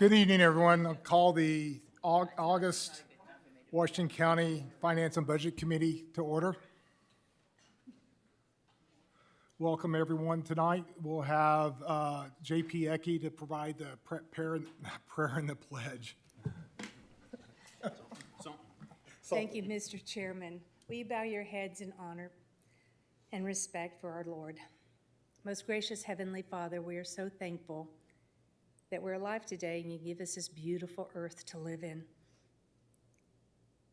Good evening, everyone. I'll call the August Washington County Finance and Budget Committee to order. Welcome, everyone. Tonight, we'll have J.P. Ecke to provide the prayer and the pledge. Thank you, Mr. Chairman. Will you bow your heads in honor and respect for our Lord? Most gracious Heavenly Father, we are so thankful that we're alive today and you give us this beautiful earth to live in.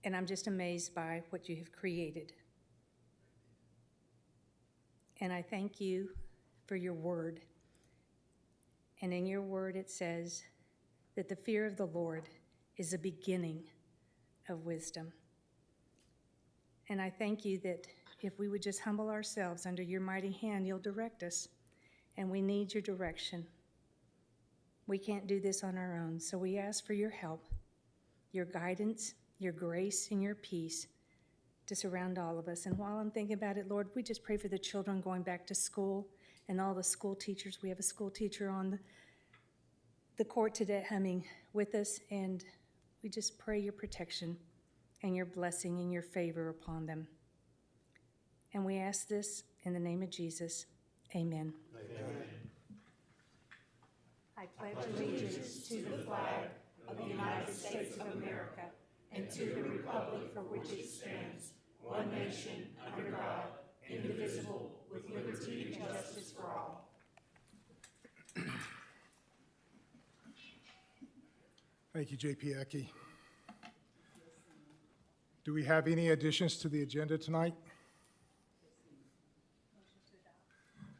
And I'm just amazed by what you have created. And I thank you for your word. And in your word it says that the fear of the Lord is the beginning of wisdom. And I thank you that if we would just humble ourselves under your mighty hand, you'll direct us. And we need your direction. We can't do this on our own, so we ask for your help, your guidance, your grace, and your peace to surround all of us. And while I'm thinking about it, Lord, we just pray for the children going back to school and all the school teachers. We have a school teacher on the court today with us, and we just pray your protection and your blessing and your favor upon them. And we ask this in the name of Jesus. Amen. Amen. I pledge allegiance to the flag of the United States of America and to the republic for which it stands, one nation, under God, indivisible, with liberty and justice for all. Thank you, J.P. Ecke. Do we have any additions to the agenda tonight?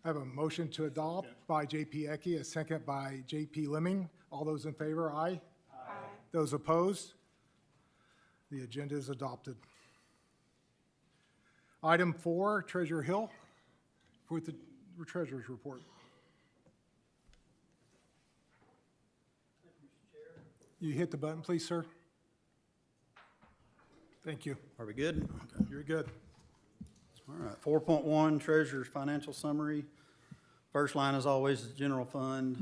I have a motion to adopt by J.P. Ecke, a second by J.P. Lemming. All those in favor, aye? Aye. Those opposed? The agenda is adopted. Item 4, Treasurer Hill, with the Treasurer's report. You hit the button, please, sir. Thank you. Are we good? Okay. You're good. All right, 4.1, Treasurer's Financial Summary. First line, as always, is General Fund.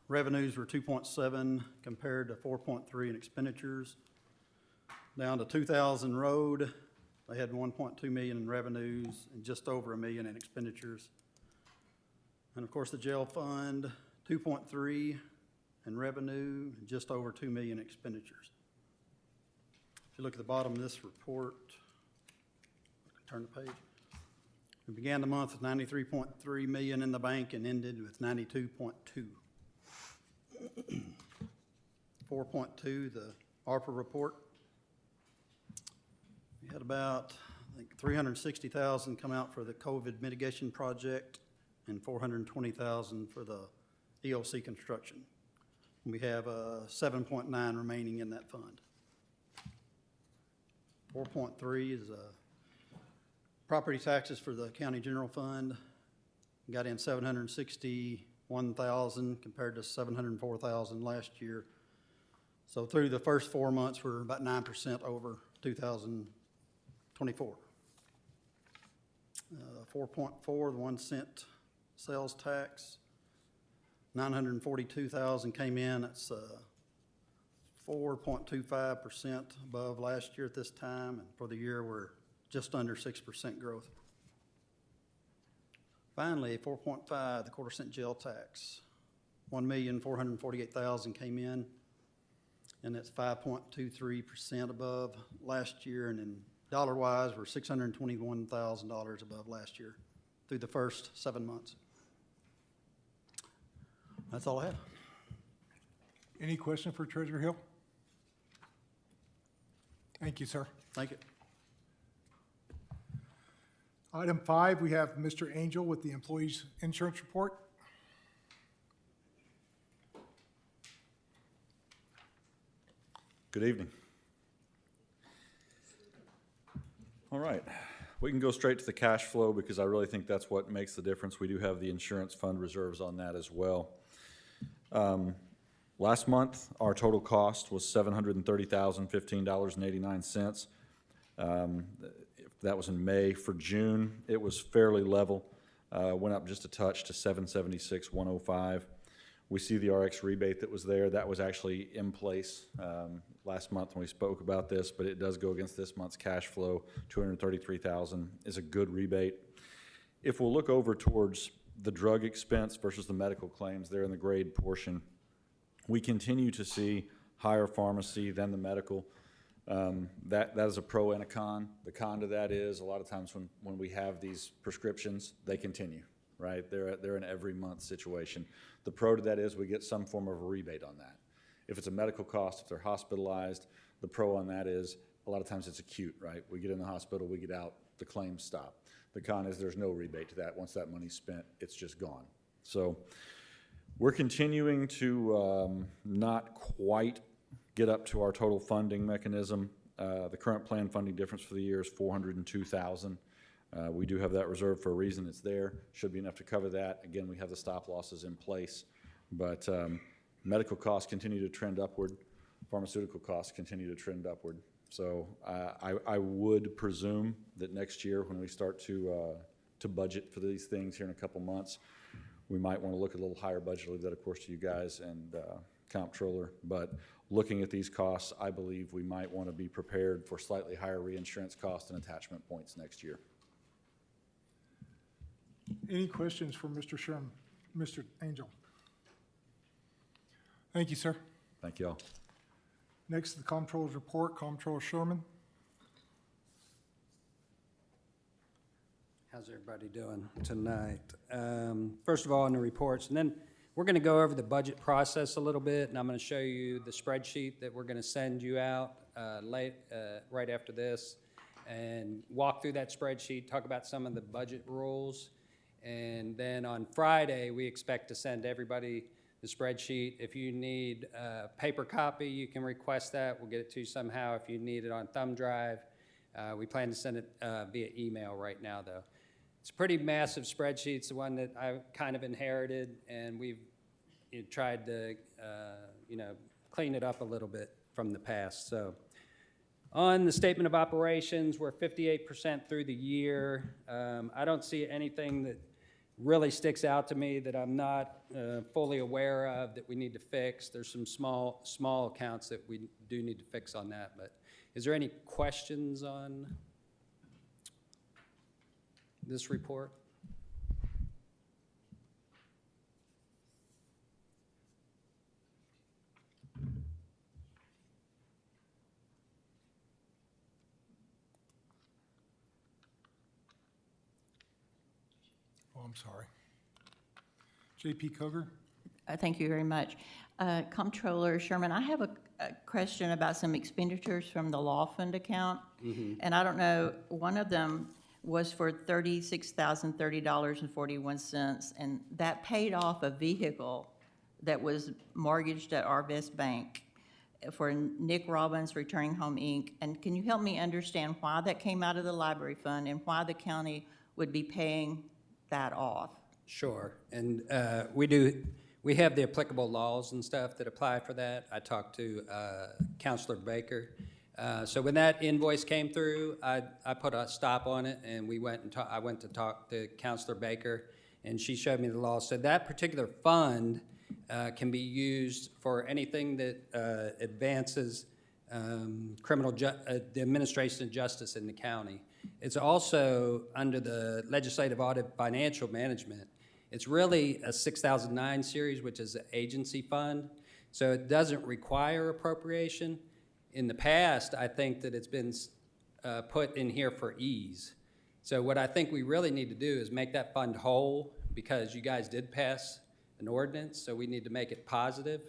Revenues were 2.7 compared to 4.3 in expenditures. Down to 2000 Road, they had 1.2 million in revenues and just over $1 million in expenditures. And of course, the Jail Fund, 2.3 in revenue and just over 2 million in expenditures. If you look at the bottom of this report, turn the page. We began the month with 93.3 million in the bank and ended with 92.2. 4.2, the ARPA report. We had about, I think, 360,000 come out for the COVID mitigation project and 420,000 for the EOC construction. We have 7.9 remaining in that fund. 4.3 is property taxes for the county general fund. Got in 761,000 compared to 704,000 last year. So through the first 4 months, we're about 9% over 2024. 4.4, the 1 cent sales tax. 942,000 came in. That's 4.25% above last year at this time, and for the year we're just under 6% growth. Finally, 4.5, the quarter-cent jail tax. 1,448,000 came in, and that's 5.23% above last year, and in dollar-wise, we're $621,000 above last year through the first 7 months. That's all I have. Any question for Treasurer Hill? Thank you, sir. Thank you. Item 5, we have Mr. Angel with the Employees Insurance Report. Good evening. All right, we can go straight to the cash flow because I really think that's what makes the difference. We do have the insurance fund reserves on that as well. Last month, our total cost was $730,015.89. That was in May. For June, it was fairly level. Went up just a touch to $776,105. We see the RX rebate that was there. That was actually in place last month when we spoke about this, but it does go against this month's cash flow. $233,000 is a good rebate. If we'll look over towards the drug expense versus the medical claims there in the grade portion, we continue to see higher pharmacy than the medical. That is a pro and a con. The con to that is a lot of times when we have these prescriptions, they continue, right? They're an every month situation. The pro to that is we get some form of a rebate on that. If it's a medical cost, if they're hospitalized, the pro on that is a lot of times it's acute, right? We get in the hospital, we get out, the claims stop. The con is there's no rebate to that. Once that money's spent, it's just gone. So we're continuing to not quite get up to our total funding mechanism. The current plan funding difference for the year is $402,000. We do have that reserved for a reason. It's there. Should be enough to cover that. Again, we have the stop losses in place, but medical costs continue to trend upward. Pharmaceutical costs continue to trend upward. So I would presume that next year when we start to budget for these things here in a couple months, we might want to look at a little higher budget. I'll leave that, of course, to you guys and Comptroller. But looking at these costs, I believe we might want to be prepared for slightly higher reinsurance costs and attachment points next year. Any questions for Mr. Sherman, Mr. Angel? Thank you, sir. Thank you all. Next, the Comptroller's report. Comptroller Sherman. How's everybody doing tonight? First of all, in the reports, and then we're going to go over the budget process a little bit, and I'm going to show you the spreadsheet that we're going to send you out right after this, and walk through that spreadsheet, talk about some of the budget rules, and then on Friday, we expect to send everybody the spreadsheet. If you need a paper copy, you can request that. We'll get it to you somehow. If you need it on thumb drive, we plan to send it via email right now, though. It's a pretty massive spreadsheet. It's the one that I kind of inherited, and we've tried to, clean it up a little bit from the past. So, on the statement of operations, we're 58% through the year. I don't see anything that really sticks out to me that I'm not fully aware of that we need to fix. There's some small accounts that we do need to fix on that. But is there any questions on this report? Oh, I'm sorry. J.P. Coger. Thank you very much. Comptroller Sherman, I have a question about some expenditures from the law fund account. And I don't know, one of them was for $36,030.41, and that paid off a vehicle that was mortgaged at Arvest Bank for Nick Robbins Returning Home, Inc. And can you help me understand why that came out of the library fund and why the county would be paying that off? Sure, and we have the applicable laws and stuff that apply for that. I talked to Counselor Baker. So when that invoice came through, I put a stop on it, and I went to talk to Counselor Baker, and she showed me the law. So that particular fund can be used for anything that advances the administration of justice in the county. It's also under the legislative audit financial management. It's really a 6009 series, which is an agency fund, so it doesn't require appropriation. In the past, I think that it's been put in here for ease. So what I think we really need to do is make that fund whole, because you guys did pass an ordinance, so we need to make it positive.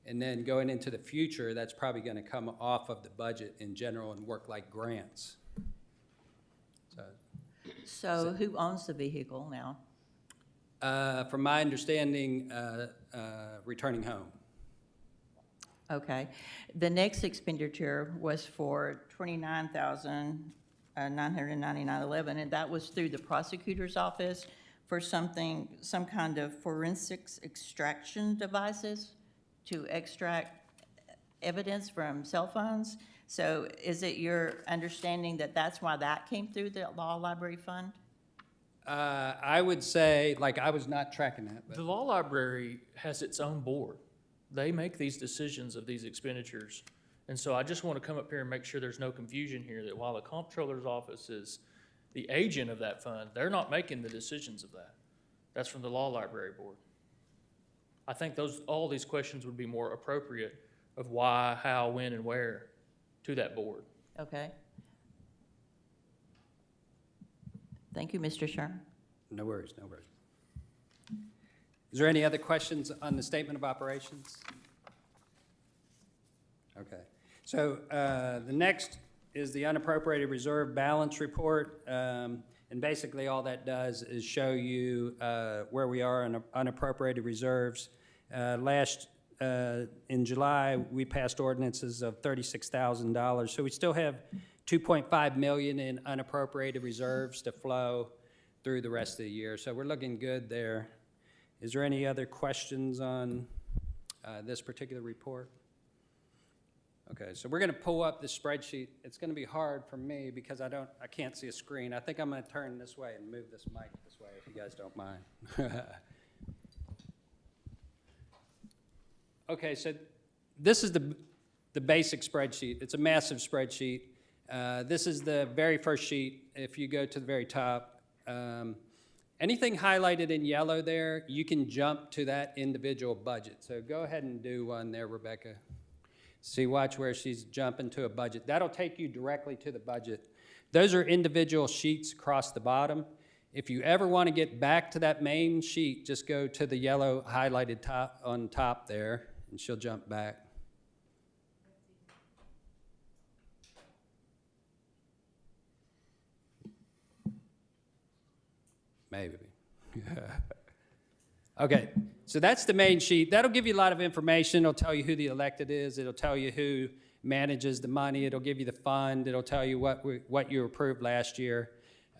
And then going into the future, that's probably going to come off of the budget in general and work like grants. So who owns the vehicle now? From my understanding, Returning Home. Okay. The next expenditure was for $29,999.11, and that was through the prosecutor's office for some kind of forensics extraction devices to extract evidence from cell phones. So is it your understanding that that's why that came through the law library fund? I would say, like, I was not tracking that, The but law library has its own board. They make these decisions of these expenditures. And so I just want to come up here and make sure there's no confusion here, that while the comptroller's office is the agent of that fund, they're not making the decisions of that. That's from the law library board. I think all these questions would be more appropriate of why, how, when, and where to that board. Okay. Thank you, Mr. Sherman. no worries, no worries. Is there any other questions on the statement of operations? Okay. So the next is the unappropriated reserve balance report. And basically, all that does is show you where we are in unappropriated reserves. In July, we passed ordinances of $36,000. So we still have $2.5 million in unappropriated reserves to flow through the rest of the year. So we're looking good there. Is there any other questions on this particular report? Okay, so we're going to pull up the spreadsheet. It's going to be hard for me because I can't see a screen. I think I'm going to turn this way and move this mic this way if you guys don't mind. Okay, so this is the basic spreadsheet. It's a massive spreadsheet. This is the very first sheet. If you go to the very top, anything highlighted in yellow there, you can jump to that individual budget. So go ahead and do one there, Rebecca. See, watch where she's jumping to a budget. That'll take you directly to the budget. Those are individual sheets across the bottom. If you ever want to get back to that main sheet, just go to the yellow highlighted top on top there, and she'll jump back. Maybe. Okay, so that's the main sheet. That'll give you a lot of information. It'll tell you who the elected is. It'll tell you who manages the money. It'll give you the fund. It'll tell you what you approved last year.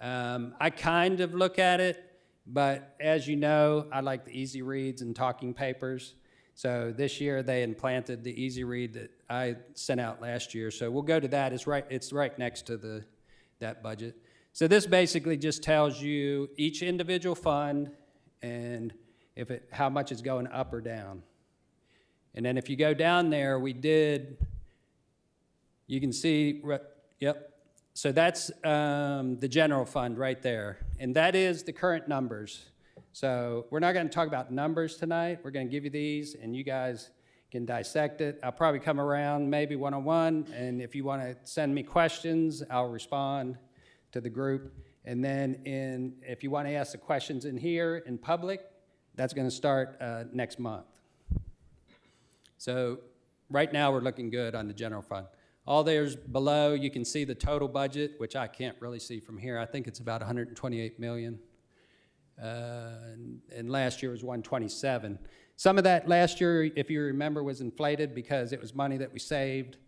I kind of look at it, but as you know, I like the easy reads and talking papers. So this year they implanted the easy read that I sent out last year. So we'll go to that. It's right next to that budget. So this basically just tells you each individual fund and how much is going up or down. And then if you go down there, you can see, yep. So that's the general fund right there. And that is the current numbers. So we're not going to talk about numbers tonight. We're going to give you these, and you guys can dissect it. I'll probably come around maybe one-on-one, and if you want to send me questions, I'll respond to the group. And then if you want to ask the questions in here in public, that's going to start next month. So right now we're looking good on the general fund. All there's below, you can see the total budget, which I can't really see from here. I think it's about 128 million. And last year was 127. Some of that last year, if you remember, was inflated because it was money that we saved,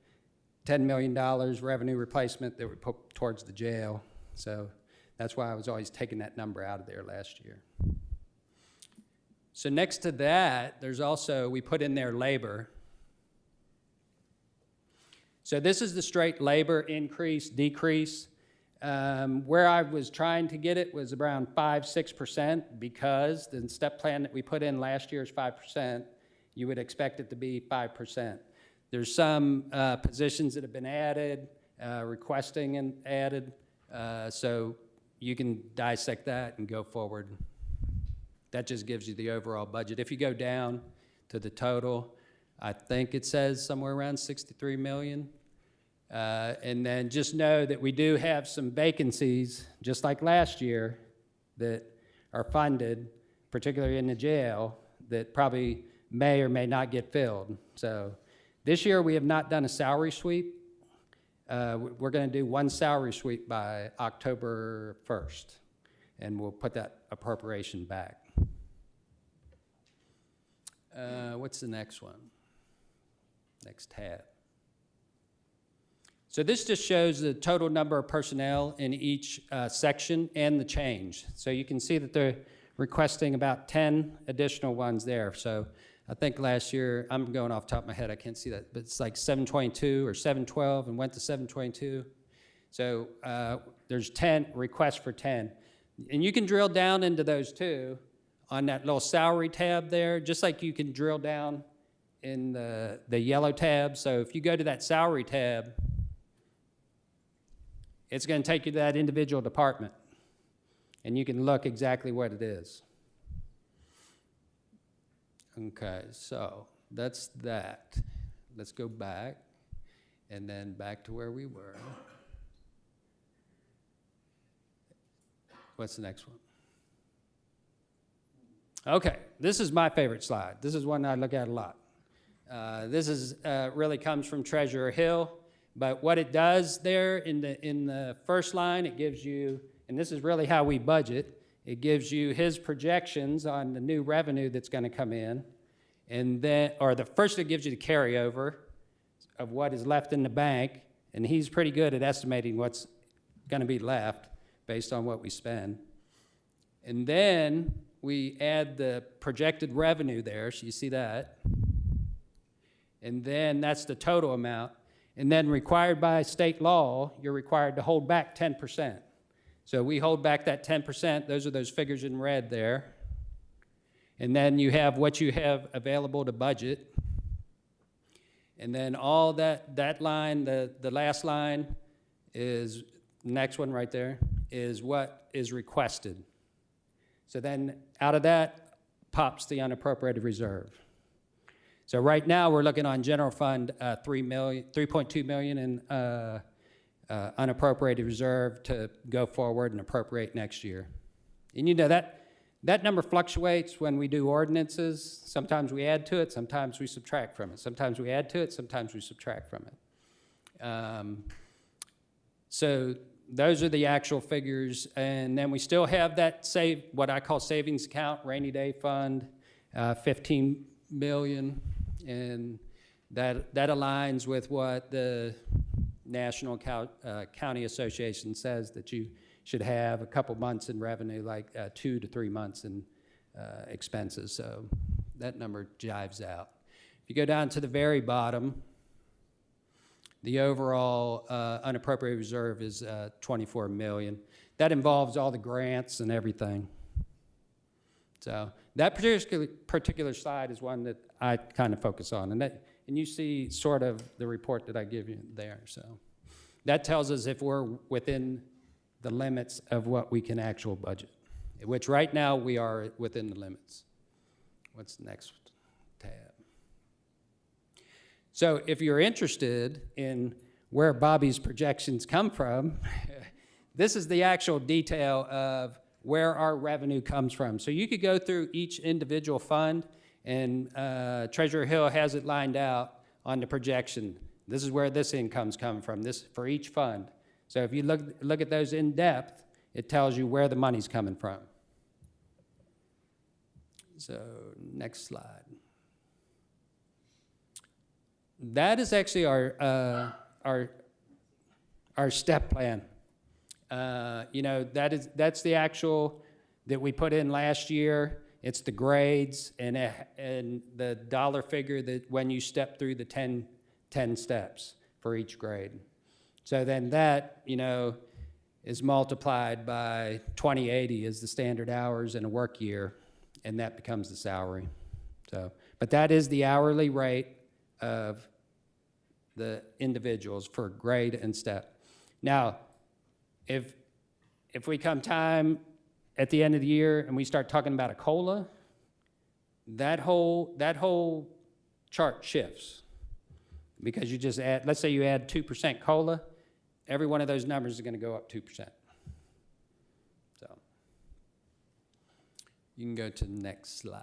$10 million revenue replacement that we put towards the jail. So that's why I was always taking that number out of there last year. So next to that, there's also, we put in there labor. So this is the straight labor increase, decrease. Where I was trying to get it was around 5-6% because the step plan that we put in last year is 5%. You would expect it to be 5%. There's some positions that have been added, requesting and added, so you can dissect that and go forward. That just gives you the overall budget. If you go down to the total, I think it says somewhere around 63 million. And then just know that we do have some vacancies, just like last year, that are funded, particularly in the jail, that probably may or may not get filled. So this year we have not done a salary sweep. We're going to do one salary sweep by October 1st, and we'll put that appropriation back. What's the next one? Next tab. So this just shows the total number of personnel in each section and the change. So you can see that they're requesting about 10 additional ones there. So I think last year, I'm going off the top of my head, I can't see that, but it's like 722 or 712 and went to 722. So there's 10 requests for 10. And you can drill down into those too on that little salary tab there, just like you can drill down in the yellow tab. So if you go to that salary tab, it's going to take you to that individual department, and you can look exactly what it is. Okay, so that's that. Let's go back, and then back to where we were. What's the next one? Okay, this is my favorite slide. This is one I look at a lot. This is really comes from Treasurer Hill, but what it does there in the first line, it gives you, and this is really how we budget, it gives you his projections on the new revenue that's going to come in, and then, or the first it gives you the carryover of what is left in the bank, and he's pretty good at estimating what's going to be left based on what we spend. And then we add the projected revenue there, so you see that. And then that's the total amount. And then required by state law, you're required to hold back 10%. So we hold back that 10%. Those are those figures in red there. And then you have what you have available to budget. And then all that line, the last line is, next one right there, is what is requested. So then out of that pops the unappropriated reserve. So right now we're looking on general fund 3.2 million in unappropriated reserve to go forward and appropriate next year. And you know that number fluctuates when we do ordinances. Sometimes we add to it, sometimes we subtract from it. Sometimes we add to it, sometimes we subtract from it. So those are the actual figures, and then we still have that what I call savings account, rainy day fund, 15 million, and that aligns with what the National County Association says that you should have a couple months in revenue, like 2 to 3 months in expenses. So that number jives out. If you go down to the very bottom, the overall unappropriated reserve is 24 million. That involves all the grants and everything. So that particular slide is one that I kind of focus on, and you see sort of the report that I give you there. So that tells us if we're within the limits of what we can actual budget, which right now we are within the limits. What's the next tab? So if you're interested in where Bobby's projections come from, this is the actual detail of where our revenue comes from. So you could go through each individual fund, and Treasurer Hill has it lined out on the projection. This is where this income's coming from, this for each fund. So if you look at those in depth, it tells you where the money's coming from. So next slide. That is actually our step plan. You know, that's the actual that we put in last year. It's the grades and the dollar figure that when you step through the 10 steps for each grade. So then that, you know, is multiplied by 2080 is the standard hours in a work year, and that becomes the salary. So, but that is the hourly rate of the individuals for grade and step. Now, if we come time at the end of the year and we start talking about a COLA, that whole chart shifts, because you just add, let's say you add 2% COLA, every one of those numbers is going to go up 2%. So you can go to the next slide.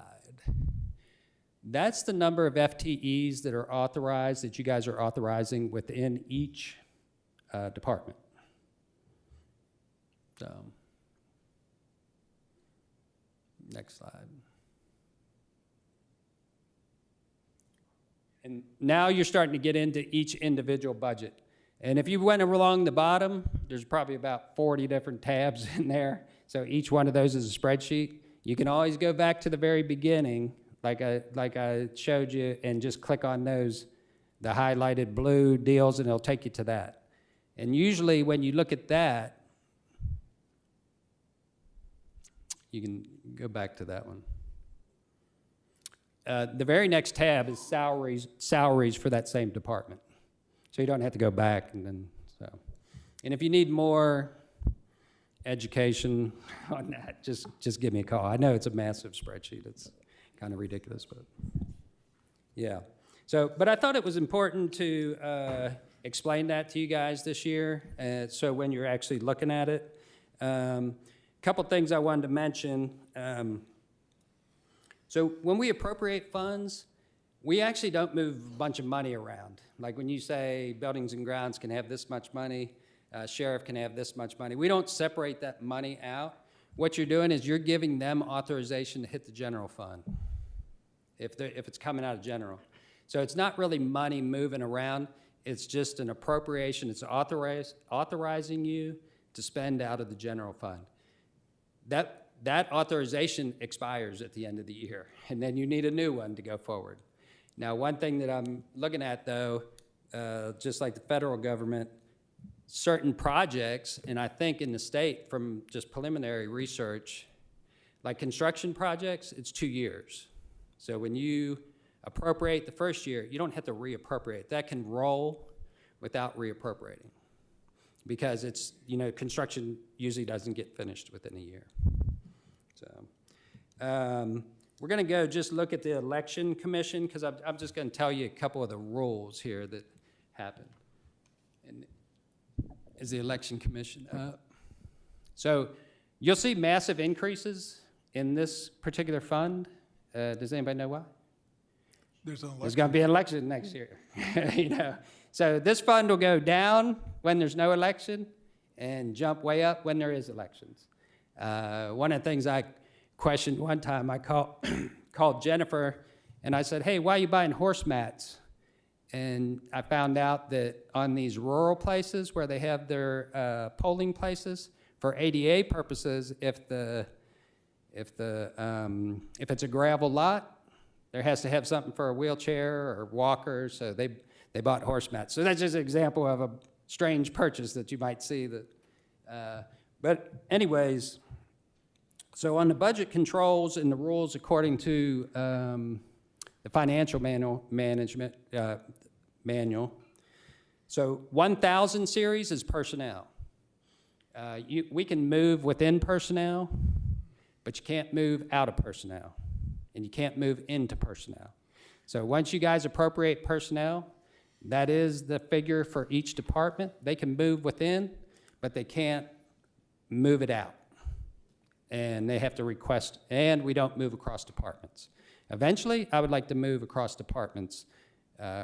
That's the number of FTEs that are authorized, that you guys are authorizing within each department. So, next slide. And now you're starting to get into each individual budget. And if you went along the bottom, there's probably about 40 different tabs in there. So each one of those is a spreadsheet. You can always go back to the very beginning, like I showed you, and just click on those, the highlighted blue deals, and it'll take you to that. And usually when you look at that, you can go back to that one. The very next tab is salaries for that same department. So you don't have to go back and then, so. And if you need more education on that, just give me a call. I know it's a massive spreadsheet. It's kind of ridiculous, but yeah. So, but I thought it was important to explain that to you guys this year, so when you're actually looking at it. Couple things I wanted to mention. So when we appropriate funds, we actually don't move a bunch of money around. Like when you say buildings and grounds can have this much money, sheriff can have this much money, we don't separate that money out. What you're doing is you're giving them authorization to hit the general fund if it's coming out of general. So it's not really money moving around, it's just an appropriation. It's authorizing you to spend out of the general fund. That authorization expires at the end of the year, and then you need a new one to go forward. Now, one thing that I'm looking at, though, just like the federal government, certain projects, and I think in the state from just preliminary research, like construction projects, it's 2 years. So when you appropriate the first year, you don't have to reappropriate. That can roll without reappropriating because it's, you know, construction usually doesn't get finished within a year. So we're going to go just look at the election commission because I'm just going to tell you a couple of the rules here that happen. And is the election commission up? So you'll see massive increases in this particular fund. Does anybody know why? There's an There's election. going to be an election next year, you know. So this fund will go down when there's no election and jump way up when there is elections. One of the things I questioned one time, I called Jennifer and I said, hey, why are you buying horse mats? And I found out that on these rural places where they have their polling places, for ADA purposes, if it's a gravel lot, there has to have something for a wheelchair or walker, so they bought horse mats. So that's just an example of a strange purchase that you might see. But anyways, so on the budget controls and the rules according to the financial management manual, so 1,000 series is personnel. We can move within personnel, but you can't move out of personnel. And you can't move into personnel. So once you guys appropriate personnel, that is the figure for each department. They can move within, but they can't move it out. And they have to request, and we don't move across departments. Eventually, I would like to move across departments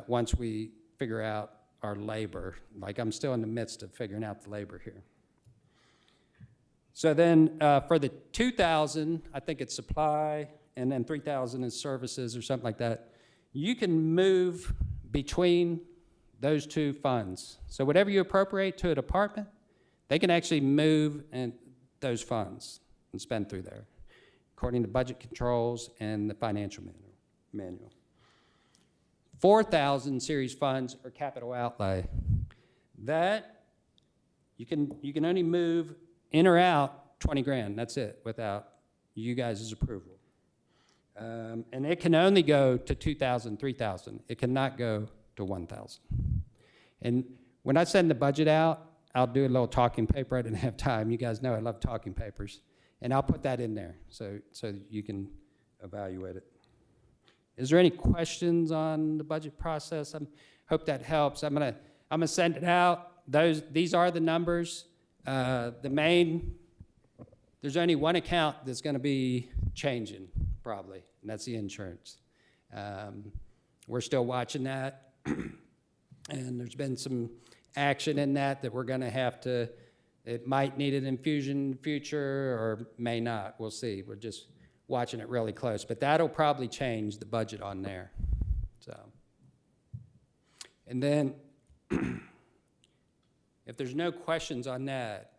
once we figure out our labor. Like I'm still in the midst of figuring out the labor here. So then for the 2,000, I think it's supply, and then 3,000 is services or something like that. You can move between those two funds. So whatever you appropriate to a department, they can actually move in those funds and spend through there, according to budget controls and the financial manual. 4,000 series funds are capital outlay. That, you can only move in or out 20 grand, that's it, without you guys' approval. And it can only go to 2,000, 3,000. It cannot go to 1,000. And when I send the budget out, I'll do a little talking paper. I didn't have time. You guys know I love talking papers. And I'll put that in there so you can evaluate it. Is there any questions on the budget process? I hope that helps. I'm gonna send it out. These are the numbers. There's only one account that's gonna be changing, probably, and that's the insurance. We're still watching that, and there's been some action in that we're gonna have to, it might need an infusion in the future or may not, we'll see. We're just watching it really close, but that'll probably change the budget on there, so. And then, if there's no questions on that,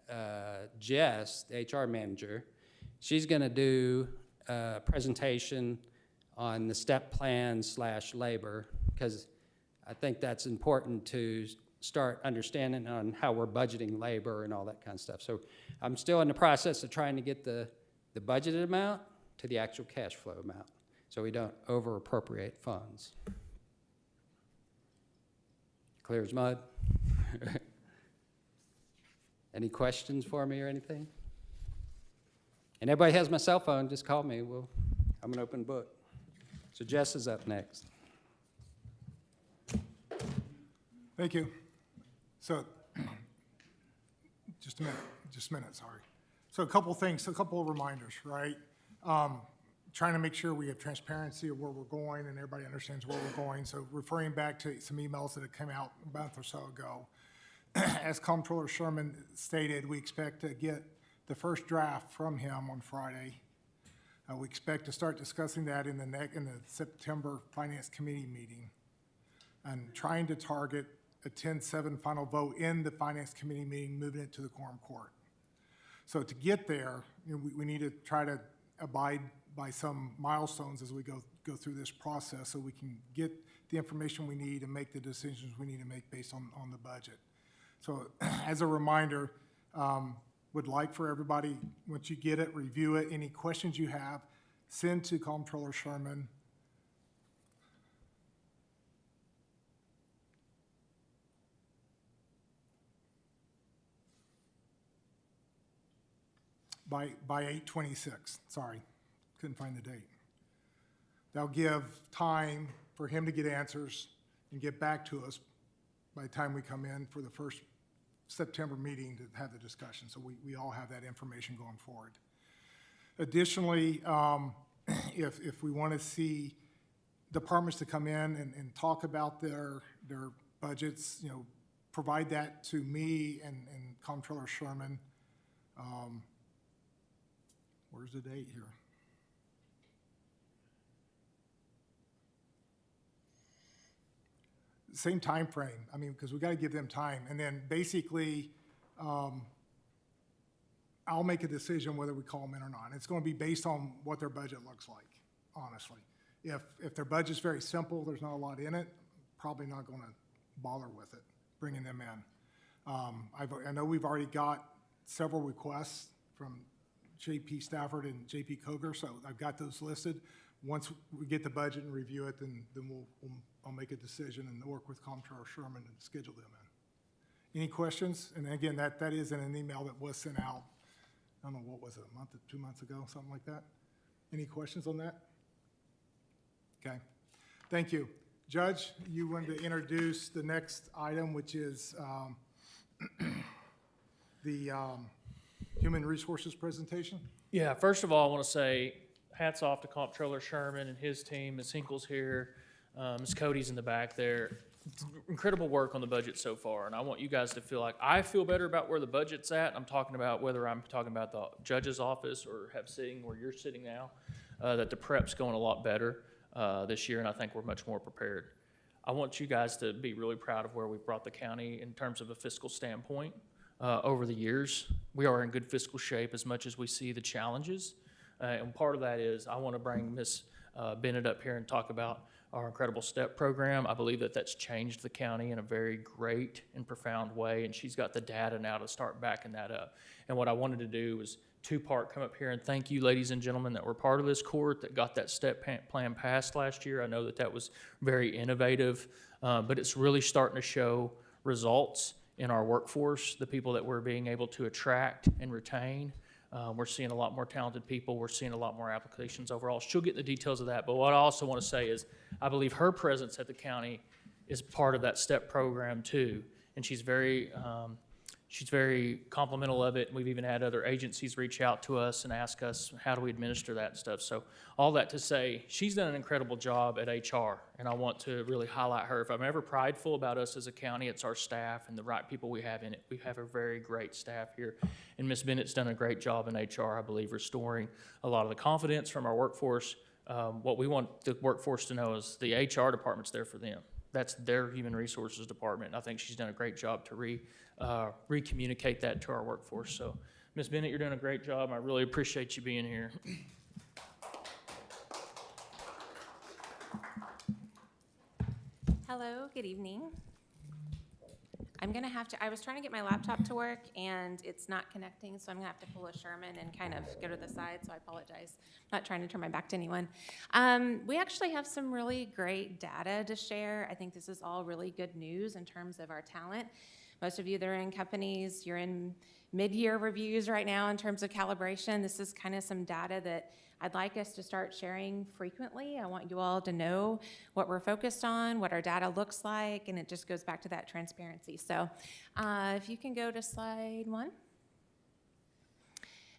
Jess, the HR manager, she's gonna do a presentation on the step plan / labor, because I think that's important to start understanding on how we're budgeting labor and all that kind of stuff. So I'm still in the process of trying to get the the budgeted amount to the actual cash flow amount, so we don't over appropriate funds. Clear as mud? Any questions for me or anything? And everybody has my cell phone, just call me. I'm an open book. So Jess is up next. Thank you. So, just a minute, sorry. So a couple things, a couple of reminders, right? Trying to make sure we have transparency of where we're going and everybody understands where we're going. So referring back to some emails that have come out a month or so ago. As Comptroller Sherman stated, we expect to get the first draft from him on Friday. We expect to start discussing that in the September Finance Committee meeting, and trying to target a 10-7 final vote in the Finance Committee meeting, moving it to the quorum court. So to get there, we need to try to abide by some milestones as we go through this process, so we can get the information we need and make the decisions we need to make based on the budget. So as a reminder, would like for everybody, once you get it, review it. Any questions you have, send to Comptroller Sherman. By 8/26, sorry, couldn't find the date. That'll give time for him to get answers and get back to us by the time we come in for the first September meeting to have the discussion, so we all have that information going forward. Additionally, if we want to see departments to come in and talk about their budgets, provide that to me and Comptroller Sherman. Where's the date here? Same time frame. I mean, because we got to give them time. And then basically, I'll make a decision whether we call them in or not. It's going to be based on what their budget looks like, honestly. If their budget's very simple, there's not a lot in it, probably not going to bother with it, bringing them in. I know we've already got several requests from JP Stafford and JP Koger, so I've got those listed. Once we get the budget and review it, then I'll make a decision and work with Comptroller Sherman and schedule them in. Any questions? And again, that is in an email that was sent out, I don't know, what was it, a month or 2 months ago, something like that? Any questions on that? Okay, thank you. Judge, you wanted to introduce the next item, which is the Human Resources presentation? Yeah, first of all, I want to say hats off to Comptroller Sherman and his team. Ms. Hinkle's here, Ms. Cody's in the back there. Incredible work on the budget so far, and I want you guys to feel like I feel better about where the budget's at. I'm talking about whether I'm talking about the judge's office or have sitting where you're sitting now, that the prep's going a lot better this year, and I think we're much more prepared. I want you guys to be really proud of where we've brought the county in terms of a fiscal standpoint. Over the years, we are in good fiscal shape as much as we see the challenges. And part of that is I want to bring Ms. Bennett up here and talk about our incredible STEP program. I believe that that's changed the county in a very great and profound way, and she's got the data now to start backing that up. And what I wanted to do was two-part come up here and thank you, ladies and gentlemen, that were part of this court that got that STEP plan passed last year. I know that that was very innovative, but it's really starting to show results in our workforce, the people that we're being able to attract and retain. We're seeing a lot more talented people. We're seeing a lot more applications overall. She'll get the details of that. But what I also want to say is I believe her presence at the county is part of that STEP program too. And she's very complimental of it. We've even had other agencies reach out to us and ask us how do we administer that and stuff. So all that to say, she's done an incredible job at HR, and I want to really highlight her. If I'm ever prideful about us as a county, it's our staff and the right people we have in it. We have a very great staff here, and Ms. Bennett's done a great job in HR, I believe, restoring a lot of the confidence from our workforce. What we want the workforce to know is the HR department's there for them. That's their human resources department. I think she's done a great job to re-communicate that to our workforce. So, Ms. Bennett, you're doing a great job. I really appreciate you being here. Hello, good evening. I'm gonna have to, I was trying to get my laptop to work and it's not connecting, so I'm gonna have to pull a Sherman and kind of go to the side, so I apologize. I'm not trying to turn my back to anyone. We actually have some really great data to share. I think this is all really good news in terms of our talent. Most of you that are in companies, you're in mid-year reviews right now in terms of calibration. This is kind of some data that I'd like us to start sharing frequently. I want you all to know what we're focused on, what our data looks like, and it just goes back to that transparency. So if you can go to slide 1.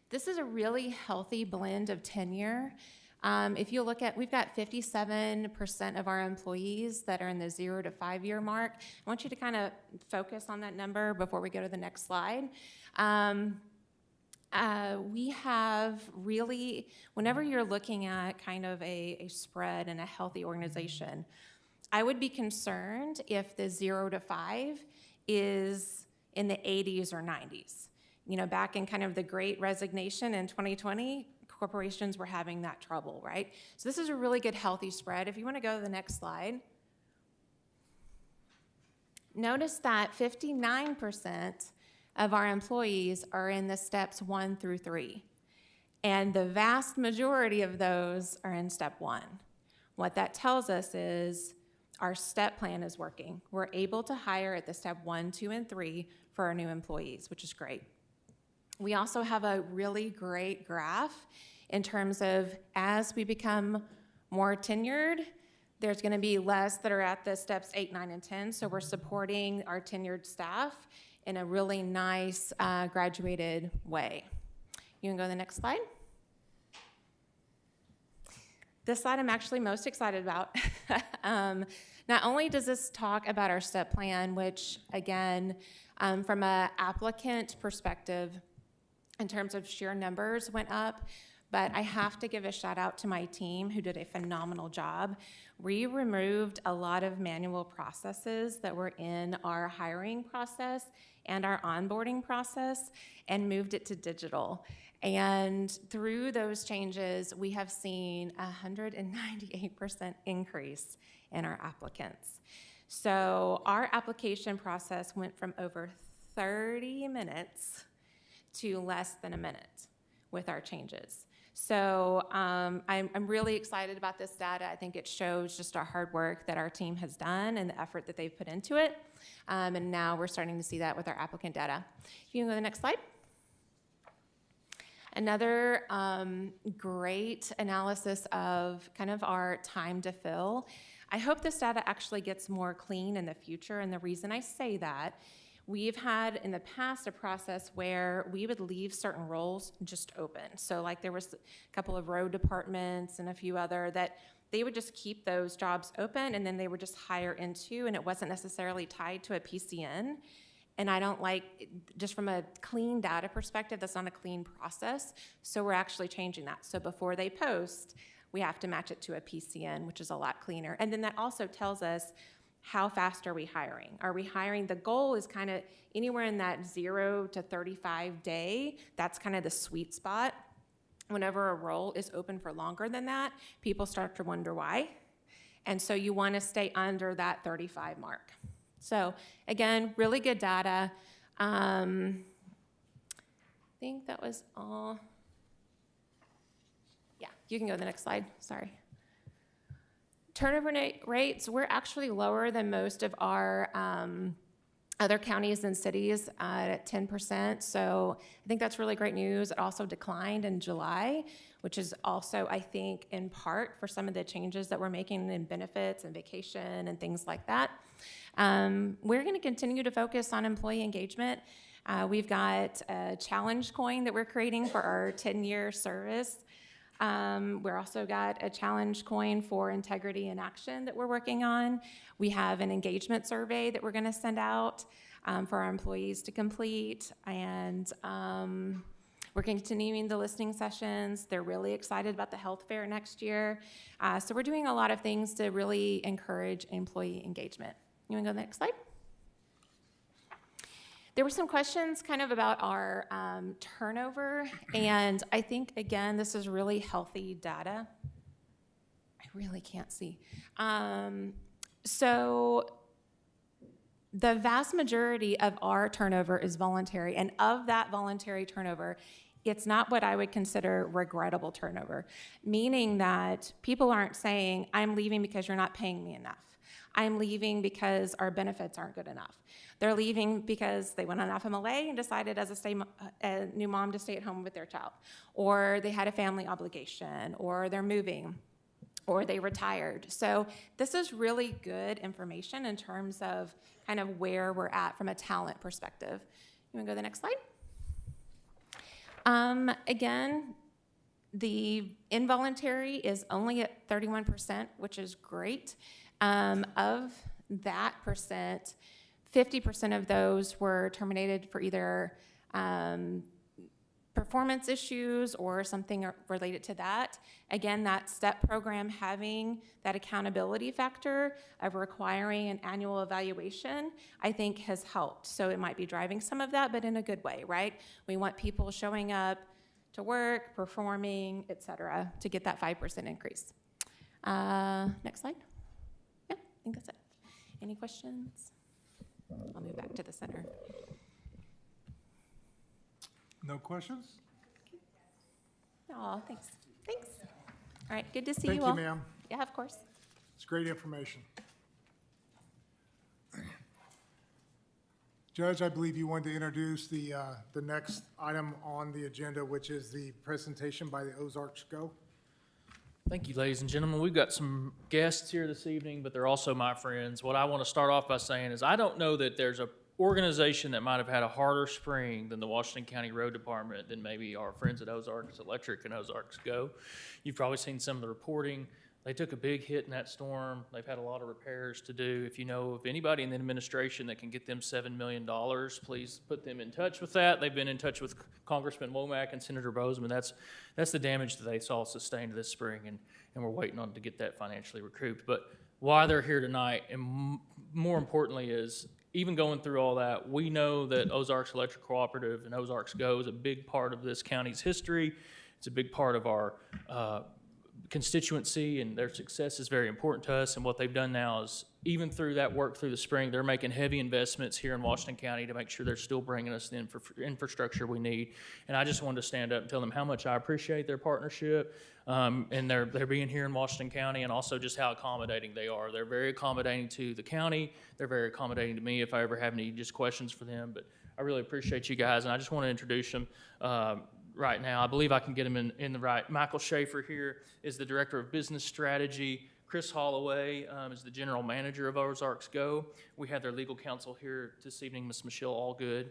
This is a really healthy blend of tenure. If you look at, we've got 57% of our employees that are in the 0 to 5 year mark. I want you to kind of focus on that number before we go to the next slide. We have really, whenever you're looking at kind of a spread in a healthy organization, I would be concerned if the 0 to 5 is in the 80s or 90s. You know, back in kind of the Great Resignation in 2020, corporations were having that trouble, right? So this is a really good healthy spread. If you want to go to the next slide. Notice that 59% of our employees are in the steps 1 through 3. And the vast majority of those are in step 1. What that tells us is our step plan is working. We're able to hire at the step 1, 2, and 3 for our new employees, which is great. We also have a really great graph in terms of as we become more tenured, there's going to be less that are at the steps 8, 9, and 10. So we're supporting our tenured staff in a really nice graduated way. You can go to the next slide. This slide I'm actually most excited about. Not only does this talk about our step plan, which again, from an applicant perspective, in terms of sheer numbers went up, but I have to give a shout out to my team who did a phenomenal job. We removed a lot of manual processes that were in our hiring process and our onboarding process and moved it to digital. And through those changes, we have seen a 198% increase in our applicants. So our application process went from over 30 minutes to less than a minute with our changes. So I'm really excited about this data. I think it shows just our hard work that our team has done and the effort that they've put into it. And now we're starting to see that with our applicant data. If you can go to the next slide. Another great analysis of kind of our time to fill. I hope this data actually gets more clean in the future, and the reason I say that, we've had in the past a process where we would leave certain roles just open. So like there was a couple of road departments and a few other that they would just keep those jobs open and then they would just hire into, and it wasn't necessarily tied to a PCN. And I don't like, just from a clean data perspective, that's not a clean process. So we're actually changing that. So before they post, we have to match it to a PCN, which is a lot cleaner. And then that also tells us how fast are we hiring? Are we hiring? The goal is kind of anywhere in that 0 to 35 day. That's kind of the sweet spot. Whenever a role is open for longer than that, people start to wonder why. And so you want to stay under that 35 mark. So again, really good data. I think that was all. Yeah, you can go to the next slide. Sorry. Turnover rates, we're actually lower than most of our other counties and cities at 10%. So I think that's really great news. It also declined in July, which is also, I think, in part for some of the changes that we're making in benefits and vacation and things like that. We're going to continue to focus on employee engagement. We've got a challenge coin that we're creating for our 10-year service. We're also got a challenge coin for integrity and action that we're working on. We have an engagement survey that we're going to send out for our employees to complete, and we're continuing the listening sessions. They're really excited about the health fair next year. So we're doing a lot of things to really encourage employee engagement. You want to go to the next slide? There were some questions kind of about our turnover, and I think, again, this is really healthy data. I really can't see. So the vast majority of our turnover is voluntary, and of that voluntary turnover, it's not what I would consider regrettable turnover, meaning that people aren't saying, I'm leaving because you're not paying me enough. I'm leaving because our benefits aren't good enough. They're leaving because they went on FMLA and decided as a new mom to stay at home with their child, or they had a family obligation, or they're moving, or they retired. So this is really good information in terms of kind of where we're at from a talent perspective. You wanna go to the next slide? Again, the involuntary is only at 31%, which is great. Of that percent, 50% of those were terminated for either performance issues or something related to that. Again, that STEP program having that accountability factor of requiring an annual evaluation, I think has helped. So it might be driving some of that, but in a good way, right? We want people showing up to work, performing, et cetera, to get that 5% increase. Next slide. Yeah, I think that's it. Any questions? I'll move back to the center. No questions? Oh, thanks. Thanks. All right, good to see Thank you all. you, ma'am. Yeah, of course. It's great information. Judge, I believe you wanted to introduce the next item on the agenda, which is the presentation by the Ozarks Go. Thank you, ladies and gentlemen. We've got some guests here this evening, but they're also my friends. What I want to start off by saying is I don't know that there's a organization that might have had a harder spring than the Washington County Road Department than maybe our friends at Ozarks Electric and Ozarks Go. You've probably seen some of the reporting. They took a big hit in that storm. They've had a lot of repairs to do. If you know of anybody in the administration that can get them $7 million, please put them in touch with that. They've been in touch with Congressman Womack and Senator Bozeman. That's the damage that they saw sustained this spring, and we're waiting on to get that financially recouped. But why they're here tonight, and more importantly, is even going through all that, we know that Ozarks Electric Cooperative and Ozarks Go is a big part of this county's history. It's a big part of our constituency, and their success is very important to us. And what they've done now is, even through that work through the spring, they're making heavy investments here in Washington County to make sure they're still bringing us the infrastructure we need. And I just wanted to stand up and tell them how much I appreciate their partnership, and they're being here in Washington County, and also just how accommodating they are. They're very accommodating to the county. They're very accommodating to me if I ever have any just questions for them. But I really appreciate you guys, and I just want to introduce them right now. I believe I can get them in the right. Michael Schaefer here is the Director of Business Strategy. Chris Holloway is the General Manager of Ozarks Go. We have their legal counsel here this evening, Ms. Michelle Allgood.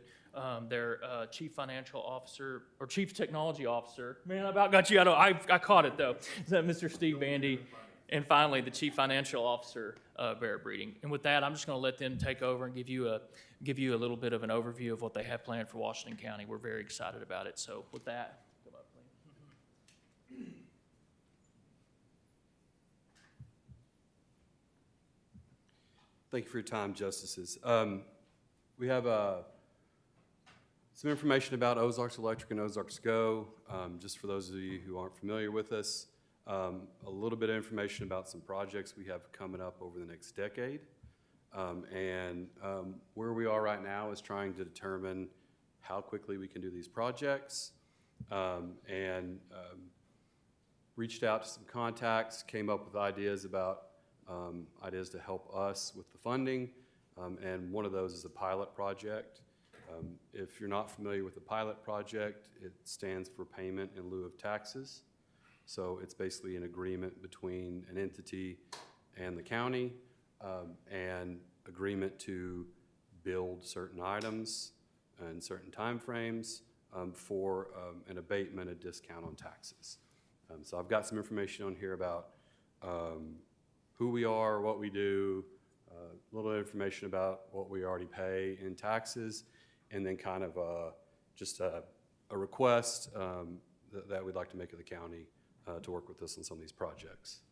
Their Chief Financial Officer, or Chief Technology Officer. Man, I about got you. I caught it, though. Is that Mr. Steve Bandy? And finally, the Chief Financial Officer, Barrett Breeding. And with that, I'm just going to let them take over and give you a little bit of an overview of what they have planned for Washington County. We're very excited about it. So with that, come up, please. Thank you for your time, Justices. We have some information about Ozarks Electric and Ozarks Go, just for those of you who aren't familiar with us. A little bit of information about some projects we have coming up over the next decade. Where we are right now is trying to determine how quickly we can do these projects. Reached out to some contacts, came up with ideas about ideas to help us with the funding, and one of those is a pilot project. If you're not familiar with the pilot project, it stands for Payment in Lieu of Taxes. So it's basically an agreement between an entity and the county, and agreement to build certain items in certain timeframes for an abatement, a discount on taxes. So I've got some information on here about who we are, what we do, a little information about what we already pay in taxes, and then kind of just a request that we'd like to make of the county to work with us on some of these projects.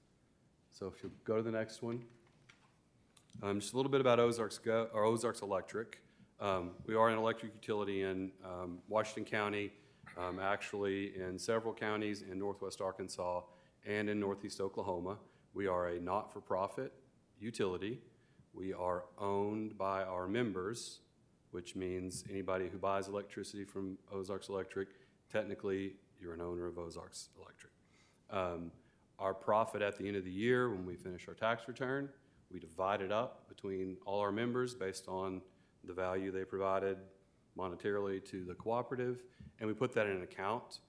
So if you go to the next one. Just a little bit about Ozarks Go, or Ozarks Electric. We are an electric utility in Washington County, actually in several counties in Northwest Arkansas and in Northeast Oklahoma. We are a not-for-profit utility. We are owned by our members, which means anybody who buys electricity from Ozarks Electric, technically, you're an owner of Ozarks Electric. Our profit at the end of the year, when we finish our tax return, we divide it up between all our members based on the value they provided monetarily to the cooperative, and we put that in an account.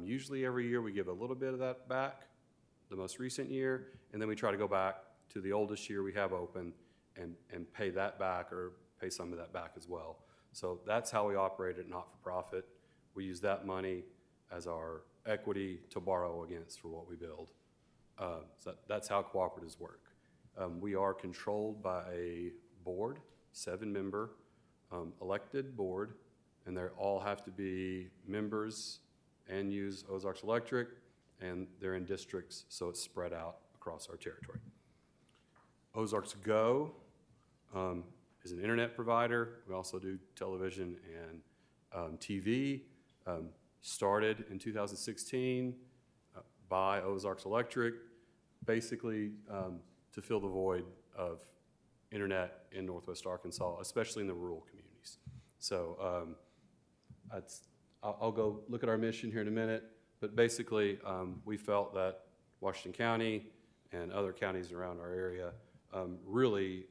Usually every year we give a little bit of that back, the most recent year, and then we try to go back to the oldest year we have open and pay that back or pay some of that back as well. So that's how we operate at not-for-profit. We use that money as our equity to borrow against for what we build. So that's how cooperatives work. We are controlled by a board, 7-member elected board, and they all have to be members and use Ozarks Electric, and they're in districts, so it's spread out across our territory. Ozarks Go is an internet provider. We also do television and TV. Started in 2016 by Ozarks Electric, basically to fill the void of internet in Northwest Arkansas, especially in the rural communities. So I'll go look at our mission here in a minute, but basically we felt that Washington County and other counties around our area really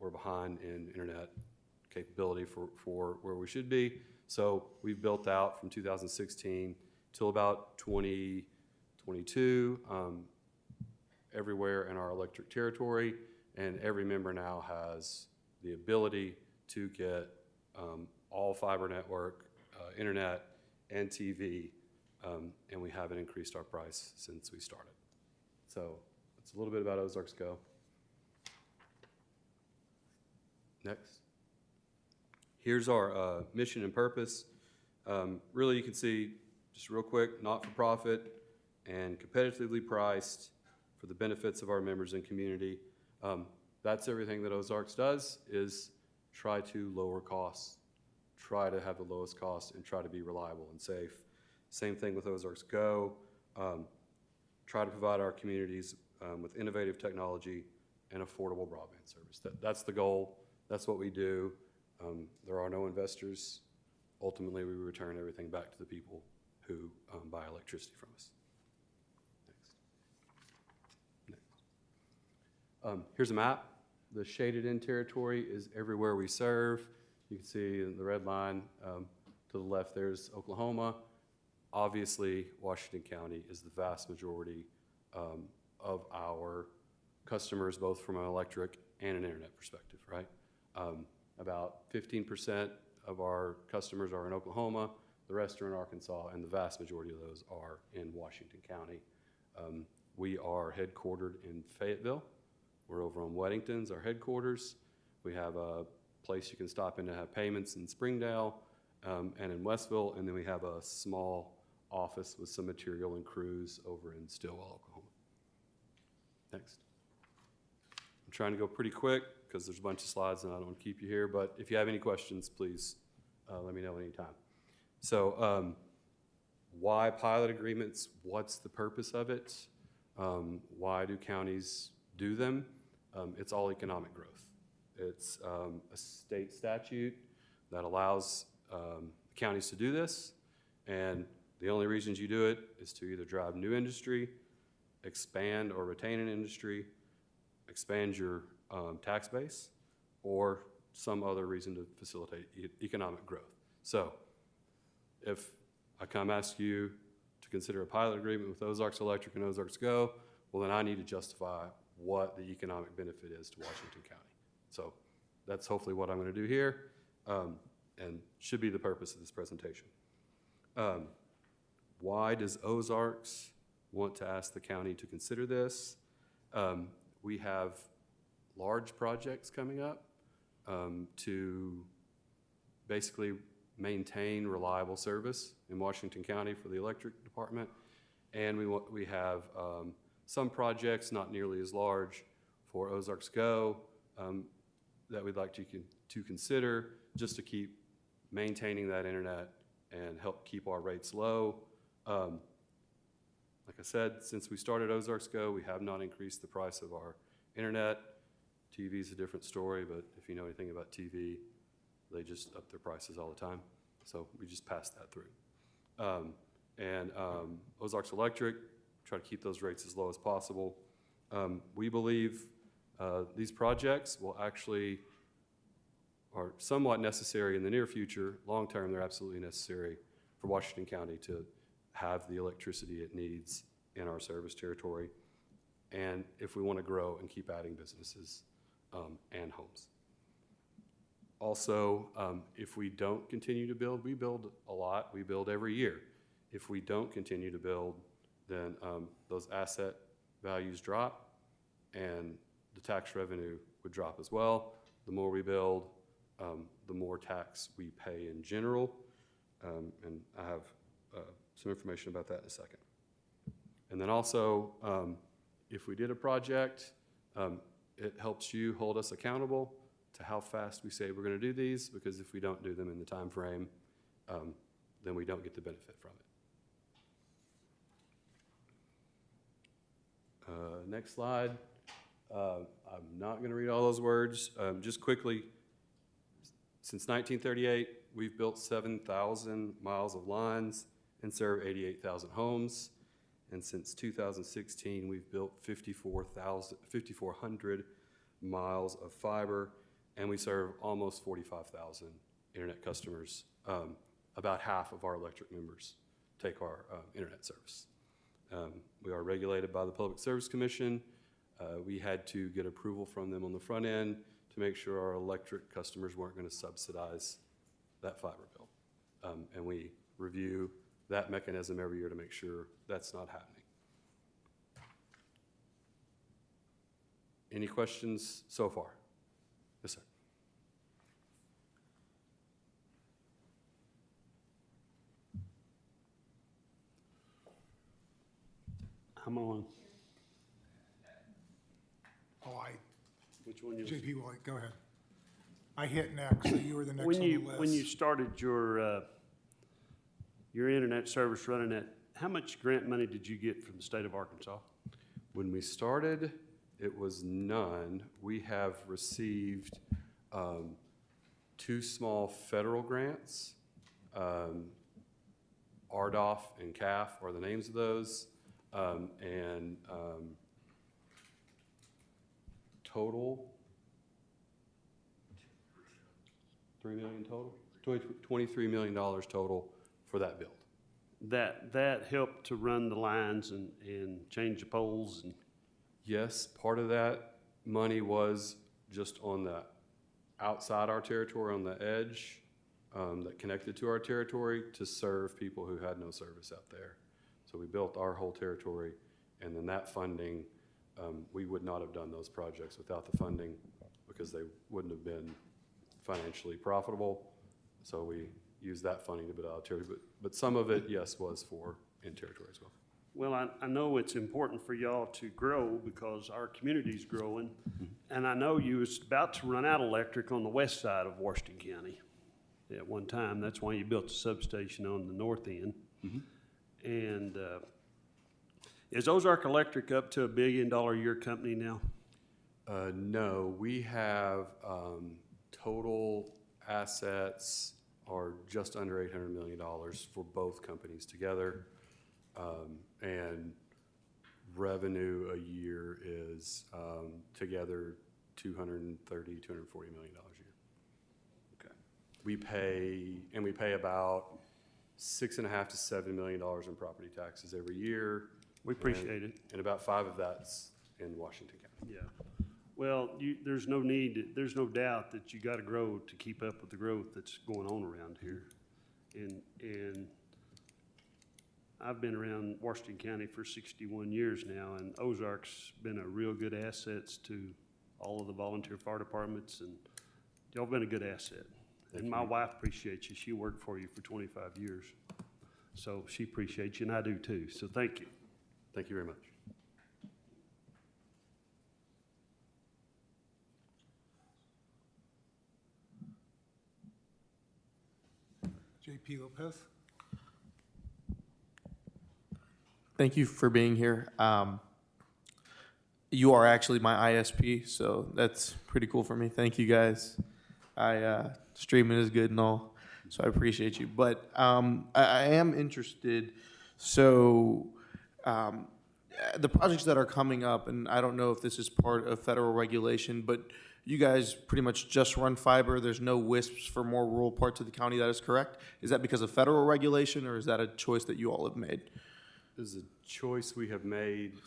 were behind in internet capability for where we should be. So we've built out from 2016 till about 2022 everywhere in our electric territory, and every member now has the ability to get all fiber network, internet, and TV, and we haven't increased our price since we started. So it's a little bit about Ozarks Go. Next. Here's our mission and purpose. Really, you can see, just real quick, not-for-profit and competitively priced for the benefits of our members and community. That's everything that Ozarks does, is try to lower costs, try to have the lowest cost, and try to be reliable and safe. Same thing with Ozarks Go. Try to provide our communities with innovative technology and affordable broadband service. That's the goal. That's what we do. There are no investors. Ultimately, we return everything back to the people who buy electricity from us. Next. Here's a map. The shaded in territory is everywhere we serve. You can see in the red line to the left, there's Oklahoma. Obviously, Washington County is the vast majority of our customers, both from an electric and an internet perspective, right? About 15% of our customers are in Oklahoma, the rest are in Arkansas, and the vast majority of those are in Washington County. We are headquartered in Fayetteville. We're over on Weddington's, our headquarters. We have a place you can stop in to have payments in Springdale and in Westville, and then we have a small office with some material and crews over in Stillwell, Oklahoma. Next. I'm trying to go pretty quick because there's a bunch of slides and I don't want to keep you here, but if you have any questions, please let me know anytime. So why pilot agreements? What's the purpose of it? Why do counties do them? It's all economic growth. It's a state statute that allows counties to do this, and the only reasons you do it is to either drive new industry, expand or retain an industry, expand your tax base, or some other reason to facilitate economic growth. So if I come ask you to consider a pilot agreement with Ozarks Electric and Ozarks Go, well, then I need to justify what the economic benefit is to Washington County. So that's hopefully what I'm going to do here, and should be the purpose of this presentation. Why does Ozarks want to ask the county to consider this? We have large projects coming up to basically maintain reliable service in Washington County for the electric department, and we have some projects, not nearly as large, for Ozarks Go that we'd like to consider just to keep maintaining that internet and help keep our rates low. Like I said, since we started Ozarks Go, we have not increased the price of our internet, TV's a different story, but if you know anything about TV, they just up their prices all the time. So we just passed that through. Ozarks Electric, try to keep those rates as low as possible. We believe these projects will actually are somewhat necessary in the near future. Long-term, they're absolutely necessary for Washington County to have the electricity it needs in our service territory, and if we want to grow and keep adding businesses and homes. Also, if we don't continue to build, we build a lot, we build every year. If we don't continue to build, then those asset values drop and the tax revenue would drop as well. The more we build, the more tax we pay in general. And I have some information about that in a second. And then also, if we did a project, it helps you hold us accountable to how fast we say we're going to do these, because if we don't do them in the time frame, then we don't get the benefit from it. Next slide. I'm not going to read all those words. Just quickly, since 1938, we've built 7,000 miles of lines and served 88,000 homes. And since 2016, we've built 5,400 miles of fiber, and we serve almost 45,000 internet customers. About half of our electric members take our internet service. We are regulated by the Public Service Commission. We had to get approval from them on the front end to make sure our electric customers weren't going to subsidize that fiber bill. And we review that mechanism every year to make sure that's not happening. Any questions so far? Yes, sir. I'm on. Which one? JP, well, go ahead. I hit next, so you were the next on When the you, list. when you started your internet service running it, how much grant money did you get from the state of Arkansas? When we started, it was none. We have received 2 small federal grants. RDOF and CAF are the names of those. Total, $3 million total? $23 million total for that build. That helped to run the lines and change the poles and? Yes, part of that money was just on the outside our territory, on the edge that connected to our territory to serve people who had no service out there. So we built our whole territory, and then that funding, we would not have done those projects without the funding because they wouldn't have been financially profitable. So we used that funding to build out territory, but some of it, yes, was for in territory as well. Well, I know it's important for y'all to grow because our community's growing. And I know you was about to run out of electric on the west side of Washington County at one time. That's why you built a substation on the north end. And is Ozark Electric up to $1 billion a year company now? No, we have total assets are just under $800 million for both companies together. And revenue a year is together $230, $240 million a year. Okay. We pay about $6.5 to $7 million in property taxes every year. We appreciate it. And about 5 of that's in Washington County. Yeah. Well, there's no doubt that you gotta grow to keep up with the growth that's going on around here. And I've been around Washington County for 61 years now, and Ozark's been a real good assets to all of the volunteer fire departments, and y'all been a good asset. And my wife appreciates you. She worked for you for 25 years. So she appreciates you, and I do too. So thank you. Thank you very much. JP Lopez? Thank you for being here. you are actually my ISP, so that's pretty cool for me. Thank you guys. Streaming is good and all, so I appreciate you. But I am interested. So the projects that are coming up, and I don't know if this is part of federal regulation, but you guys pretty much just run fiber. There's no WISPs for more rural parts of the county. That is correct. Is that because of federal regulation, or is that a choice that you all have made? This is a choice we have made.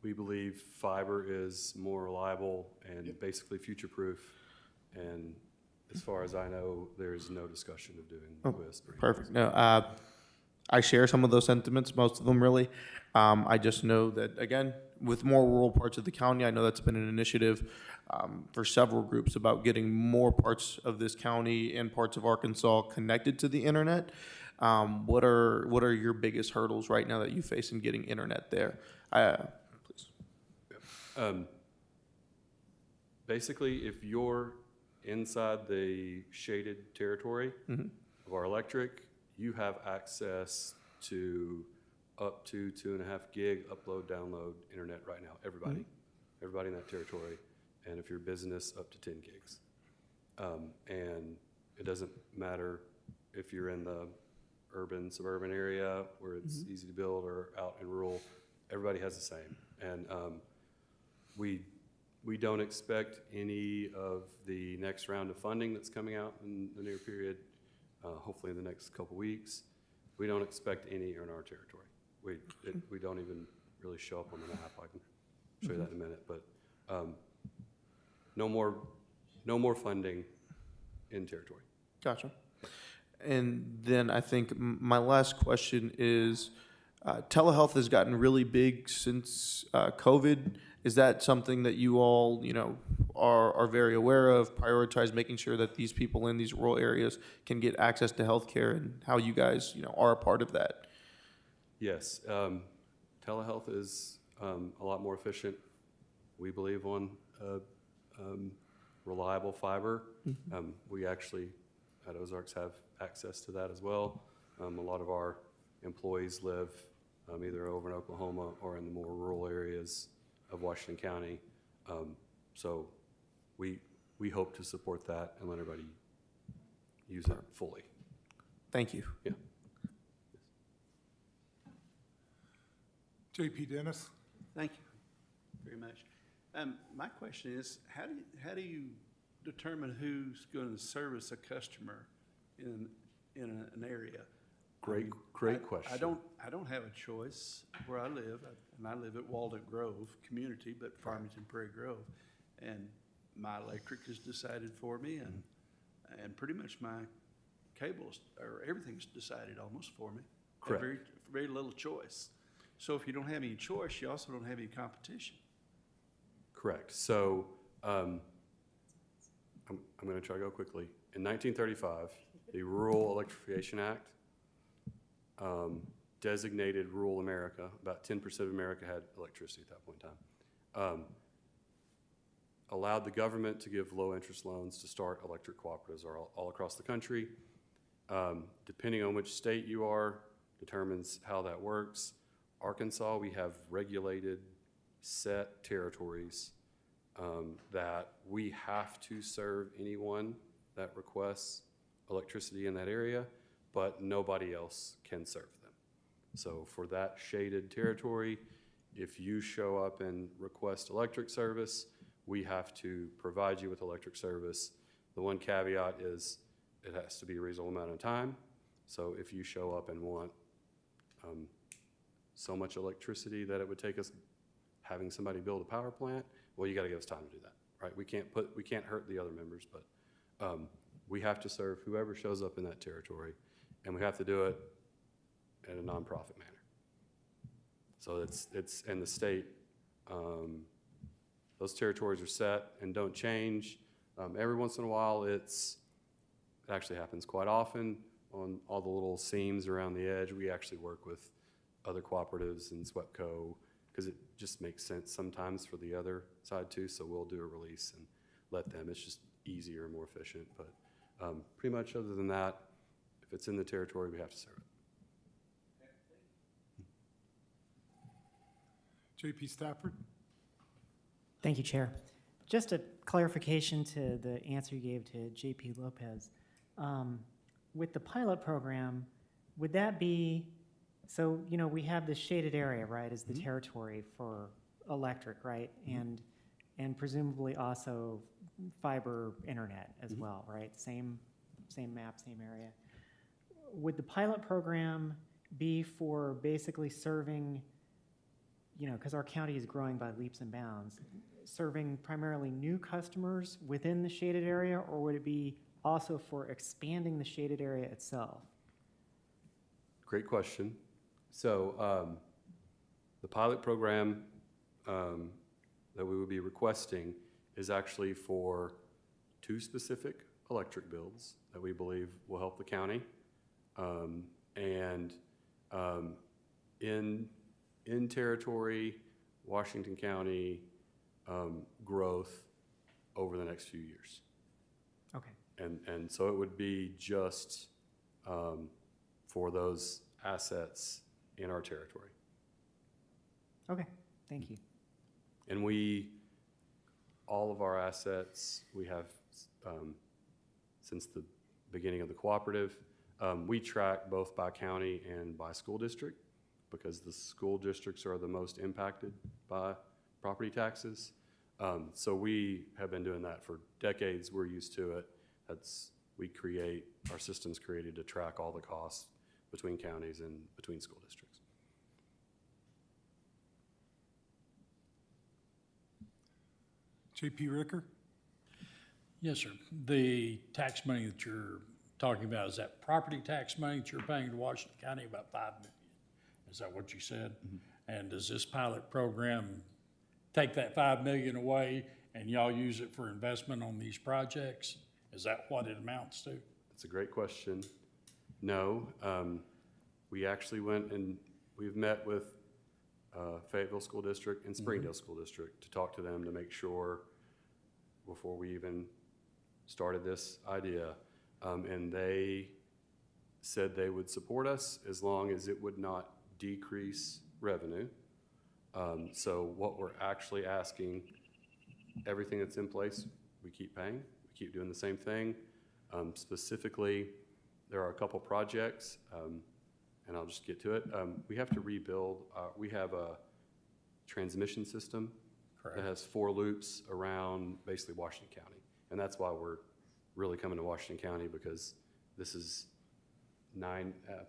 We believe fiber is more reliable and basically future-proof. And as far as I know, there is no discussion of doing WISP. Perfect. No, I share some of those sentiments, most of them really. I just know that, again, with more rural parts of the county, I know that's been an initiative for several groups about getting more parts of this county and parts of Arkansas connected to the internet. What are your biggest hurdles right now that you face in getting internet there? Please. Basically, if you're inside the shaded territory of our electric, you have access to up to 2.5 gig upload, download internet right now. Everybody in that territory. And if you're business, up to 10 gigs. And it doesn't matter if you're in the urban, suburban area where it's easy to build or out in rural, everybody has the same. And we don't expect any of the next round of funding that's coming out in the near period, hopefully in the next couple weeks. We don't expect any in our territory. We don't even really show up on the map. I can show you that in a minute, but no more funding in territory. Gotcha. And then I think my last question is, telehealth has gotten really big since COVID. Is that something that you all, are very aware of, prioritize making sure that these people in these rural areas can get access to healthcare, and how you guys, are a part of that? Yes, telehealth is a lot more efficient. We believe on reliable fiber. We actually at Ozarks have access to that as well. A lot of our employees live either over in Oklahoma or in the more rural areas of Washington County. So we hope to support that and let everybody use it fully. Thank you. Yeah. JP Dennis? Thank you very much. My question is, how do you determine who's going to service a customer in an area? Great question. I don't have a choice where I live, and I live at Walnut Grove community, but Farmington Prairie Grove, and my electric is decided for me, and pretty much my cables or everything's decided almost for me. Correct. Very little choice. So if you don't have any choice, you also don't have any competition. Correct. So I'm going to try to go quickly. In 1935, the Rural Electrification Act designated rural America, about 10% of America had electricity at that point in time, allowed the government to give low-interest loans to start electric cooperatives all across the country. Depending on which state you are, determines how that works. Arkansas, we have regulated set territories that we have to serve anyone that requests electricity in that area, but nobody else can serve them. So for that shaded territory, if you show up and request electric service, we have to provide you with electric service. The one caveat is it has to be a reasonable amount of time. So if you show up and want so much electricity that it would take us having somebody build a power plant, well, you got to give us time to do that, right? We can't hurt the other members, but we have to serve whoever shows up in that territory, and we have to do it in a nonprofit manner. So it's in the state. Those territories are set and don't change. Every once in a while, it actually happens quite often on all the little seams around the edge. We actually work with other cooperatives and SWEPCO because it just makes sense sometimes for the other side too. So we'll do a release and let them. It's just easier and more efficient. But pretty much other than that, if it's in the territory, we have to serve it. JP Stafford? Thank you, Chair. Just a clarification to the answer you gave to JP Lopez. With the pilot program, would that be, so, you know, we have this shaded area, right, as the territory for electric, right? And presumably also fiber internet as well, right? Same map, same area. Would the pilot program be for basically serving, you know, because our county is growing by leaps and bounds, serving primarily new customers within the shaded area, or would it be also for expanding the shaded area itself? Great question. So the pilot program that we would be requesting is actually for 2 specific electric builds that we believe will help the county. In territory, Washington County growth over the next few years. Okay. And so it would be just for those assets in our territory. Okay, thank you. And all of our assets, we have, since the beginning of the cooperative, we track both by county and by school district because the school districts are the most impacted by property taxes. So we have been doing that for decades. We're used to it. Our system's created to track all the costs between counties and between school districts. JP Ricker? Yes, sir. The tax money that you're talking about, is that property tax money that you're paying to Washington County, about $5 million? Is that what you said? And does this pilot program take that $5 million away and y'all use it for investment on these projects? Is that what it amounts to? That's a great question. No, we actually went and we've met with Fayetteville School District and Springdale School District to talk to them to make sure before we even started this idea. And they said they would support us as long as it would not decrease revenue. So what we're actually asking, everything that's in place, we keep paying. We keep doing the same thing. Specifically, there are a couple projects, and I'll just get to it. We have to rebuild, we have a transmission system that has 4 loops around basically Washington County. And that's why we're really coming to Washington County, because this is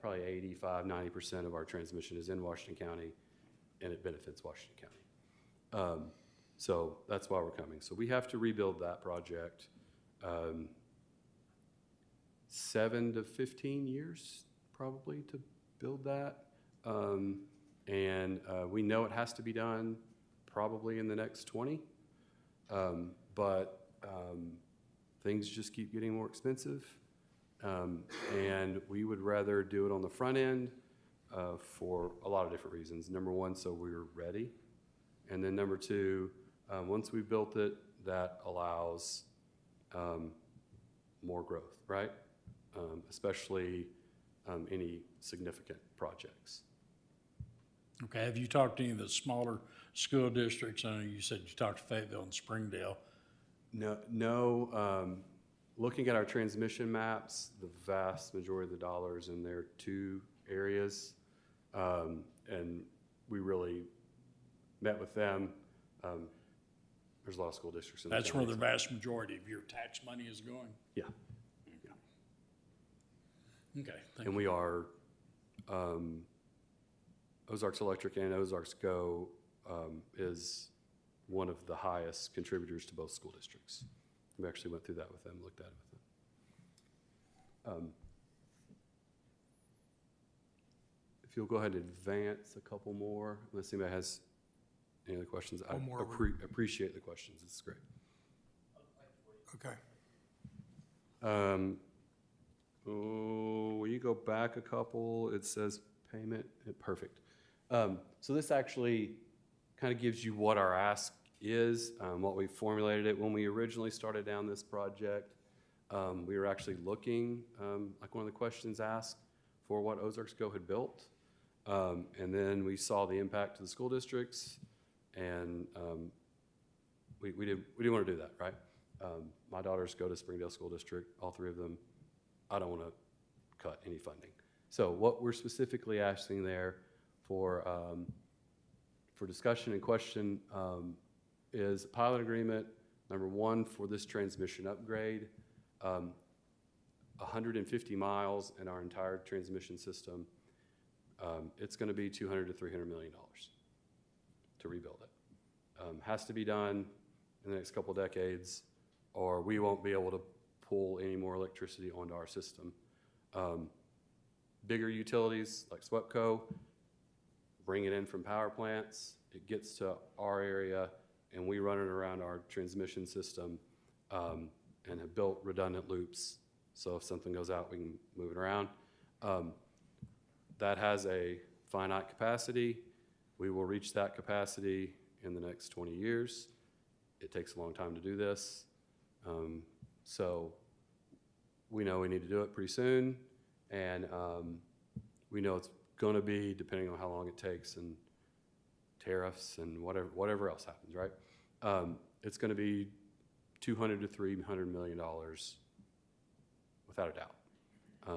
probably 85–90% of our transmission is in Washington County, and it benefits Washington County. So that's why we're coming. So we have to rebuild that project. 7 to 15 years probably to build that. And we know it has to be done probably in the next 20. But things just keep getting more expensive. And we would rather do it on the front end for a lot of different reasons. Number one, so we're ready. And then number two, once we've built it, that allows more growth, right? Especially any significant projects. Okay, have you talked to any of the smaller school districts? I know you said you talked to Fayetteville and Springdale. No. Looking at our transmission maps, the vast majority of the dollars in their 2 areas, and we really met with them. There's a lot of school districts in That's where the vast majority of your tax money is going? Yeah. Okay, thank And you. we are, Ozarks Electric and Ozarks Go is one of the highest contributors to both school districts. We actually went through that with them, looked at it with them. If you'll go ahead and advance a couple more, unless anybody has any other questions. I appreciate the questions, it's great. Okay. Will you go back a couple? It says payment, perfect. So this actually kind of gives you what our ask is, what we formulated it. When we originally started down this project, we were actually looking, like one of the questions asked, for what Ozarks Go had built. And then we saw the impact to the school districts. and we didn't want to do that, right? My daughters go to Springdale School District, all three of them. I don't want to cut any funding. So what we're specifically asking there for discussion and question is a pilot agreement, number one, for this transmission upgrade, 150 miles in our entire transmission system. It's going to be $200 to $300 million to rebuild it. Has to be done in the next couple of decades, or we won't be able to pull any more electricity onto our system. Bigger utilities like SWEPCO bring it in from power plants. It gets to our area, and we run it around our transmission system and have built redundant loops. So if something goes out, we can move it around. That has a finite capacity. We will reach that capacity in the next 20 years. It takes a long time to do this. So we know we need to do it pretty soon. And we know it's going to be, depending on how long it takes and tariffs and whatever else happens, right? It's going to be $200 to $300 million without a doubt,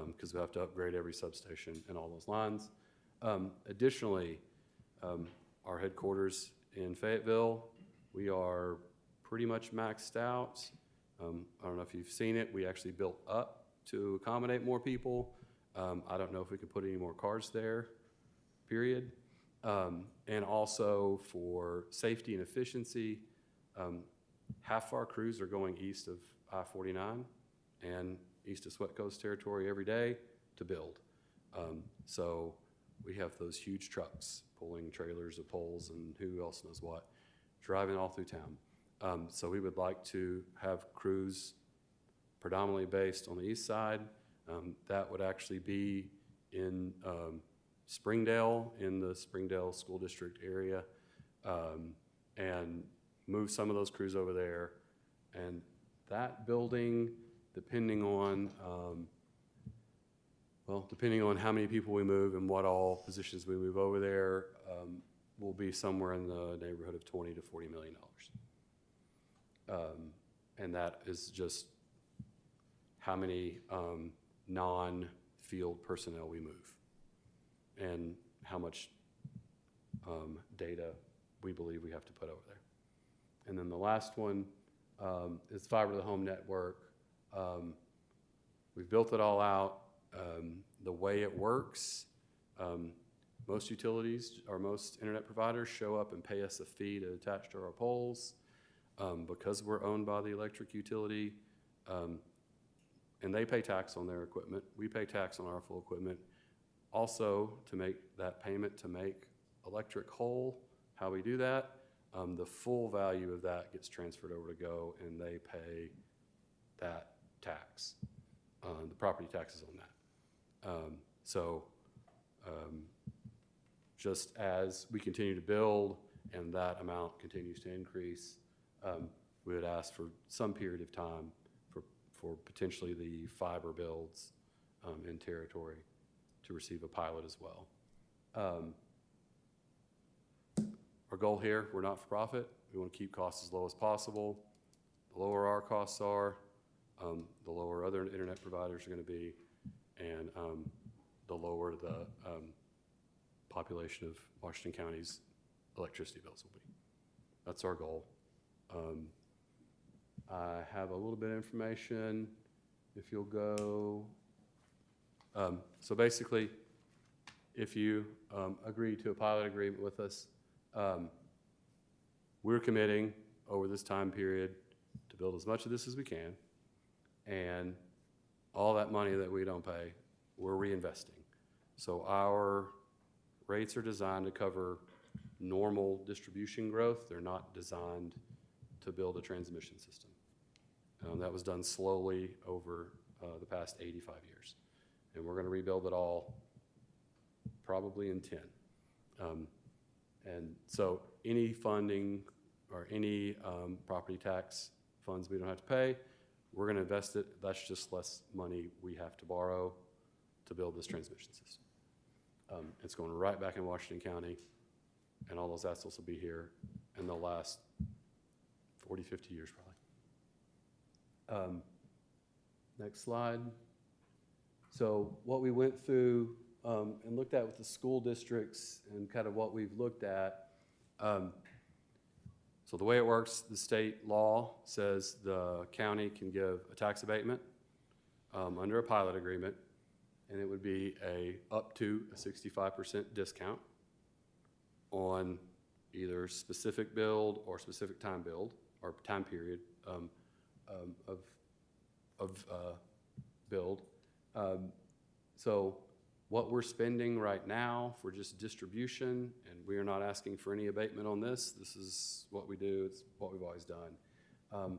because we have to upgrade every substation and all those lines. Additionally, our headquarters in Fayetteville, we are pretty much maxed out. I don't know if you've seen it. We actually built up to accommodate more people. I don't know if we can put any more cars there, period. And also for safety and efficiency, half our crews are going east of I-49 and east of SWEPCO's territory every day to build. So we have those huge trucks pulling trailers of poles and who else knows what, driving all through town. So we would like to have crews predominantly based on the east side. That would actually be in Springdale, in the Springdale School District area, and move some of those crews over there. And that building, depending on how many people we move and what all positions we move over there, will be somewhere in the neighborhood of $20 to $40 million. And that is just how many non-field personnel we move and how much data we believe we have to put over there. And then the last one is fiber to the home network. We've built it all out. The way it works, most utilities or most internet providers show up and pay us a fee to attach to our poles. Because we're owned by the electric utility, and they pay tax on their equipment, we pay tax on our full equipment. Also, to make that payment to make electric whole, how we do that, the full value of that gets transferred over to Go, and they pay that tax, the property taxes on that. Just as we continue to build and that amount continues to increase, we would ask for some period of time for potentially the fiber builds in territory to receive a pilot as well. Our goal here, we're not for profit. We want to keep costs as low as possible. The lower our costs are, the lower other internet providers are going to be, and the lower the population of Washington County's electricity bills will be. That's our goal. I have a little bit of information, if you'll go. So basically, if you agree to a pilot agreement with us, we're committing over this time period to build as much of this as we can, and all that money that we don't pay, we're reinvesting. So our rates are designed to cover normal distribution growth. They're not designed to build a transmission system. That was done slowly over the past 85 years. And we're going to rebuild it all probably in 10. And so any funding or any property tax funds we don't have to pay, we're going to invest it. That's just less money we have to borrow to build this transmission system. It's going right back in Washington County. and all those assets will be here, and they'll last 40, 50 years probably. Next slide. So what we went through and looked at with the school districts and kind of what we've looked at. So the way it works, the state law says the county can give a tax abatement under a pilot agreement, and it would be up to a 65% discount on either specific build or specific time build or time period of build. So what we're spending right now for just distribution, and we are not asking for any abatement on this. This is what we do. It's what we've always done.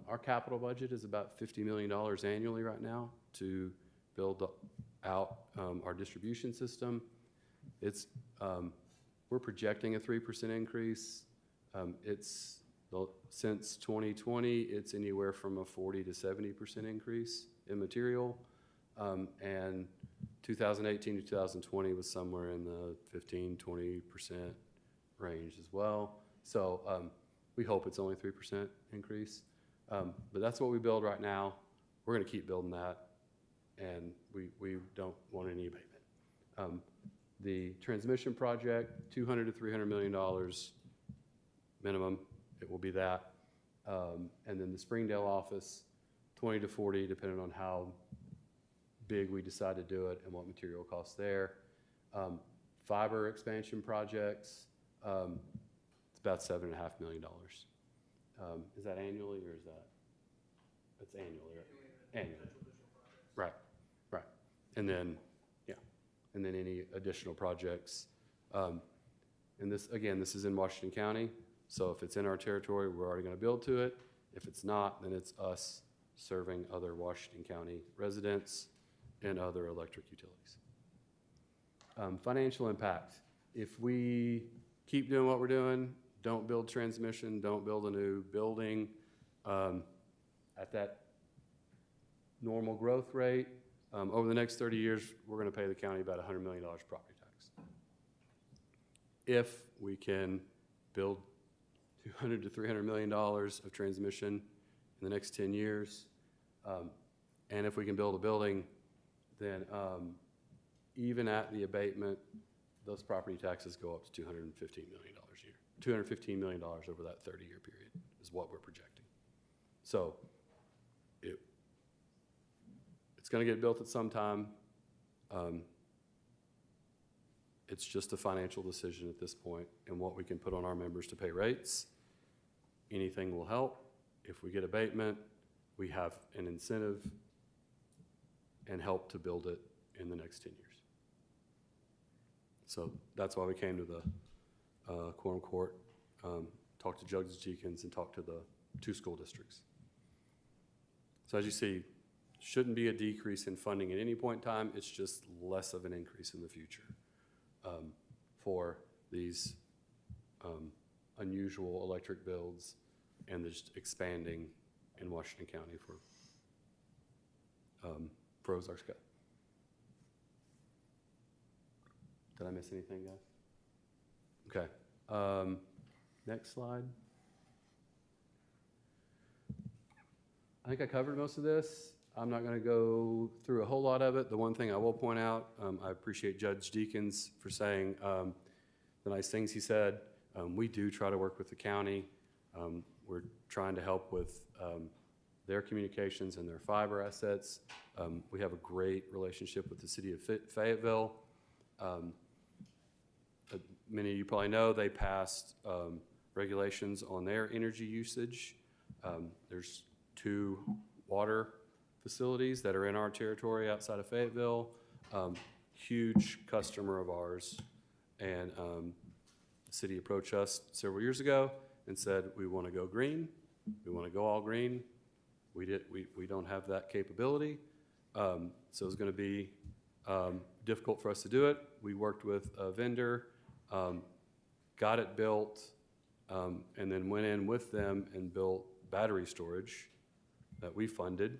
Our capital budget is about $50 million annually right now to build out our distribution system. It's we're projecting a 3% increase. Since 2020, it's anywhere from a 40 to 70% increase in material, and 2018 to 2020 was somewhere in the 15-20% range as well. So we hope it's only 3% increase, but that's what we build right now. We're going to keep building that, and we don't want any abatement. The transmission project, $200 to $300 million minimum. It will be that, and then the Springdale office, 20 to 40, depending on how big we decide to do it and what material costs there. Fiber expansion projects, it's about $7.5 million. Is that annually or is that? It's annually, right? Annually. Right, right. And then, yeah, and then any additional projects. And this, again, this is in Washington County, so if it's in our territory, we're already going to build to it. If it's not, then it's us serving other Washington County residents and other electric utilities. Financial impact. If we keep doing what we're doing, don't build transmission, don't build a new building at that normal growth rate, over the next 30 years, we're going to pay the county about $100 million property tax. If we can build $200 to $300 million of transmission in the next 10 years, and if we can build a building, then even at the abatement, those property taxes go up to $215 million a year. $215 million over that 30-year period is what we're projecting. So it's going to get built at some time. It's just a financial decision at this point and what we can put on our members to pay rates. Anything will help. If we get abatement, we have an incentive and help to build it in the next 10 years. So that's why we came to the quorum court, talked to Judge Jenkins and talked to the 2 school districts. So as you see, shouldn't be a decrease in funding at any point in time. It's just less of an increase in the future for these unusual electric builds and just expanding in Washington County for Ozarks Go. Did I miss anything, guys? Okay. Next slide. I think I covered most of this. I'm not going to go through a whole lot of it. The one thing I will point out, I appreciate Judge Deakins for saying the nice things he said. We do try to work with the county. We're trying to help with their communications and their fiber assets. We have a great relationship with the city of Fayetteville. Many of you probably know they passed regulations on their energy usage. There's 2 water facilities that are in our territory outside of Fayetteville. Huge customer of ours. And the city approached us several years ago and said, we want to go green. We want to go all green. We don't have that capability. So it's going to be difficult for us to do it. We worked with a vendor, got it built, and then went in with them and built battery storage that we funded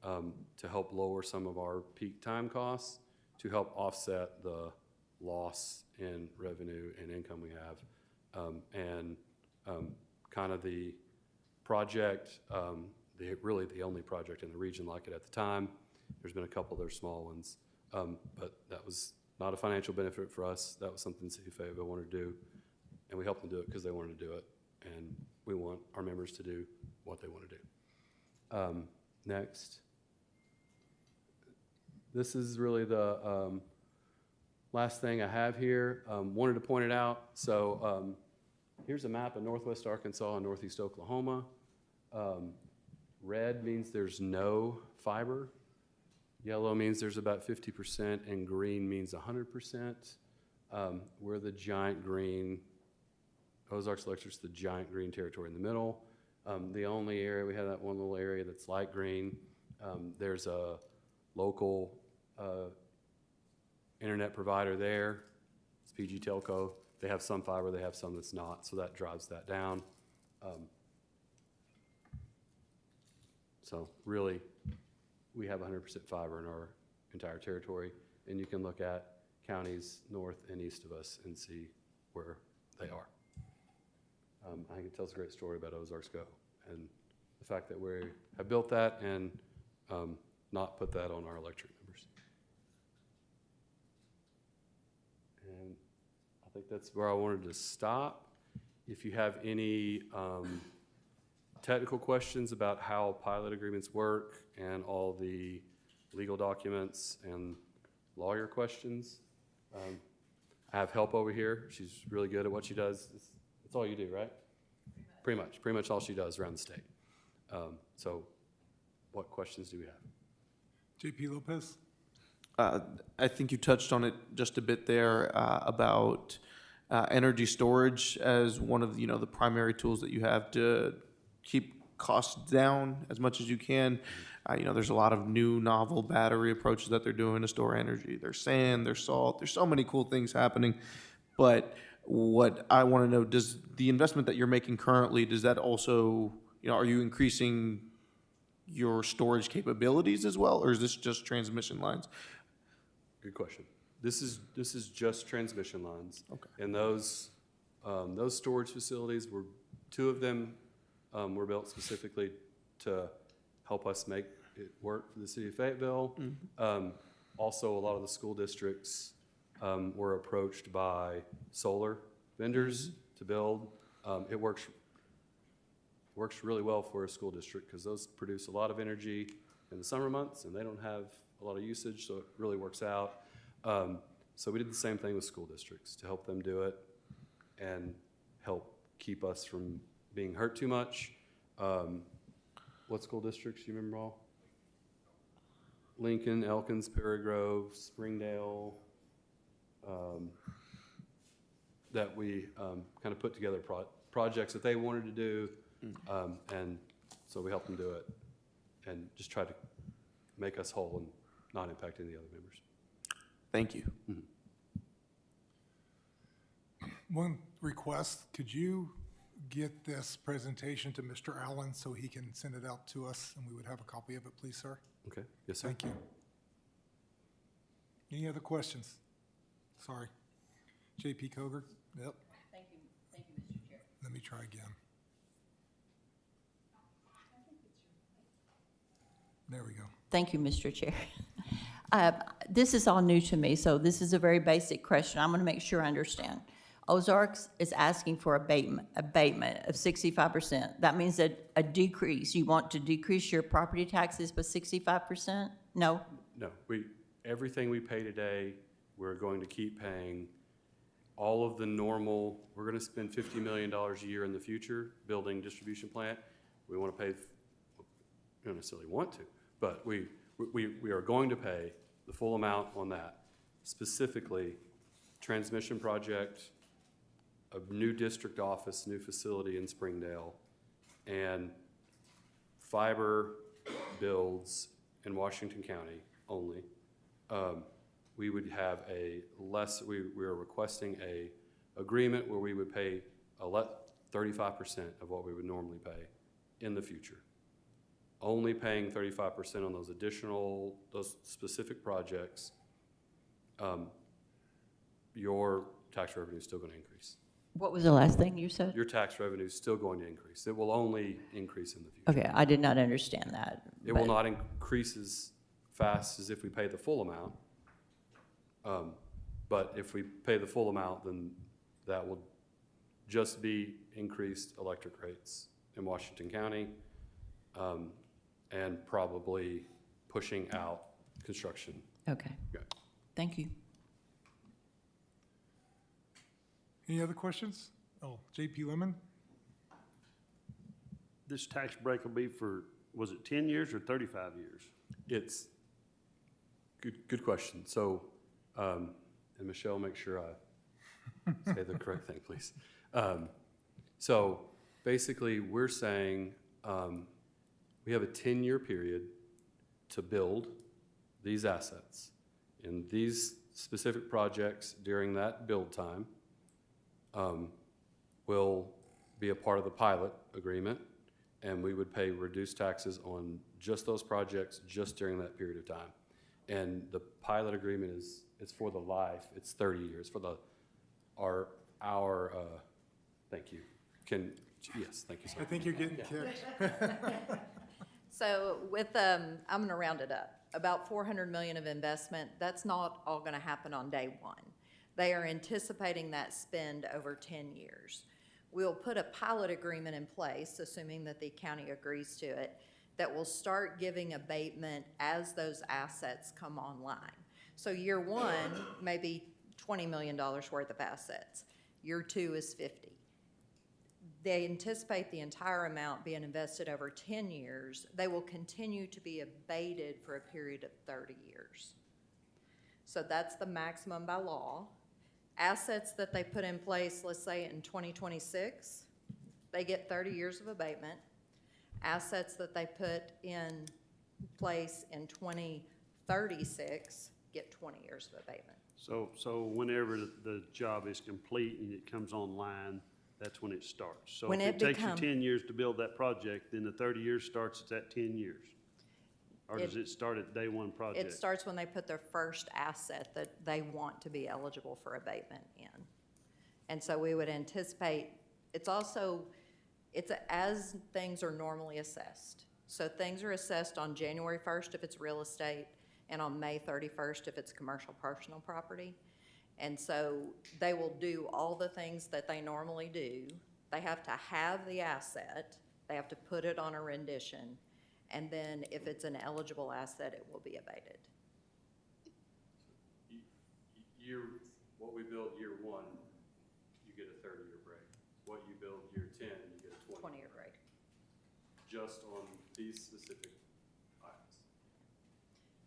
to help lower some of our peak time costs, to help offset the loss in revenue and income we have. And kind of the project, really the only project in the region like it at the time. There's been a couple other small ones, but that was not a financial benefit for us. That was something the City of Fayetteville wanted to do, and we helped them do it because they wanted to do it, and we want our members to do what they want to do. Next. This is really the last thing I have here. Wanted to point it out. So here's a map of northwest Arkansas and northeast Oklahoma. Red means there's no fiber. Yellow means there's about 50%, and green means 100%. We're the giant green. Ozarks Electric's the giant green territory in the middle. The only area, we have that one little area that's light green. There's a local internet provider there. It's PG Telco. They have some fiber, they have some that's not, so that drives that down. So really, we have 100% fiber in our entire territory, and you can look at counties north and east of us and see where they are. I think it tells a great story about Ozarks Go and the fact that we have built that and not put that on our electric numbers. And I think that's where I wanted to stop. If you have any technical questions about how pilot agreements work and all the legal documents and lawyer questions, I have help over here. She's really good at what she does. That's all you do, right? Pretty much all she does around the state. So what questions do we have? JP Lopez? I think you touched on it just a bit there about energy storage as one of the primary tools that you have to keep costs down as much as you can. There's a lot of new novel battery approaches that they're doing to store energy. There's sand, there's salt, there's so many cool things happening. But what I want to know, does the investment that you're making currently, does that also, are you increasing your storage capabilities as well, or is this just transmission lines? Good question. This is just transmission lines. Okay. And those storage facilities were, two of them were built specifically to help us make it work for the city of Fayetteville. Mm-hmm. Also, a lot of the school districts were approached by solar vendors to build. It works really well for a school district because those produce a lot of energy in the summer months and they don't have a lot of usage, so it really works out. So we did the same thing with school districts to help them do it and help keep us from being hurt too much. What school districts do you remember all? Lincoln, Elkins, Perry Grove, Springdale, that we kind of put together projects that they wanted to do, and so we helped them do it and just try to make us whole and not impact any of the other members. Thank you. Mm-hmm. One request, could you get this presentation to Mr. Allen so he can send it out to us and we would have a copy of it, please, sir? Okay. Yes, sir. Thank you. Any other questions? Sorry. JP Coger? Yep. Thank you, Mr. Chair. Let me try again. There we go. Thank you, Mr. Chair. This is all new to me, so this is a very basic question. I'm going to make sure I understand. Ozarks is asking for abatement of 65%. That means that a decrease. You want to decrease your property taxes by 65%? No? No, everything we pay today, we're going to keep paying. All of the normal, we're going to spend $50 million a year in the future building distribution plant. We want to pay, we don't necessarily want to, but we are going to pay the full amount on that. Specifically, transmission project, a new district office, new facility in Springdale, and fiber builds in Washington County only. We would have we are requesting a agreement where we would pay 35% of what we would normally pay in the future. Only paying 35% on those specific projects, your tax revenue is still going to increase. What was the last thing you said? Your tax revenue is still going to increase. It will only increase in the future. Okay, I did not understand that. It will but- not increase as fast as if we pay the full amount. But if we pay the full amount, then that will just be increased electric rates in Washington County, and probably pushing out construction. Okay, Yeah. thank you. Any other questions? Oh, JP Lemon? This tax break will be for, was it 10 years or 35 years? It's, good question. So, and Michelle, make sure I say the correct thing, please. So basically, we're saying we have a 10-year period to build these assets. And these specific projects during that build time will be a part of the pilot agreement, and we would pay reduced taxes on just those projects just during that period of time. And the pilot agreement is, it's for the life, it's 30 years for the, our thank you. Yes, thank you, sir. I think you're getting kicked. So with, I'm gonna round it up, about 400 million of investment, that's not all gonna happen on day one. They are anticipating that spend over 10 years. We'll put a pilot agreement in place, assuming that the county agrees to it, that will start giving abatement as those assets come online. So year one, maybe $20 million worth of assets. Year two is 50. They anticipate the entire amount being invested over 10 years. They will continue to be abated for a period of 30 years. So that's the maximum by law. Assets that they put in place, let's say in 2026, they get 30 years of abatement. Assets that they put in place in 2036 get 20 years of abatement. So whenever the job is complete and it comes online, that's when it starts. So When if it it takes you become- 10 years to build that project, then the 30 years starts at that 10 years? Or does it start at day one project? It starts when they put their first asset that they want to be eligible for abatement in. And so we would anticipate, it's as things are normally assessed. So things are assessed on January 1st if it's real estate, and on May 31st if it's commercial personal property. And so they will do all the things that they normally do. They have to have the asset, they have to put it on a rendition, and then if it's an eligible asset, it will be abated. What we build year one, you get a 30-year break. What you build year 10, you get a 20-year break. just on these specific items.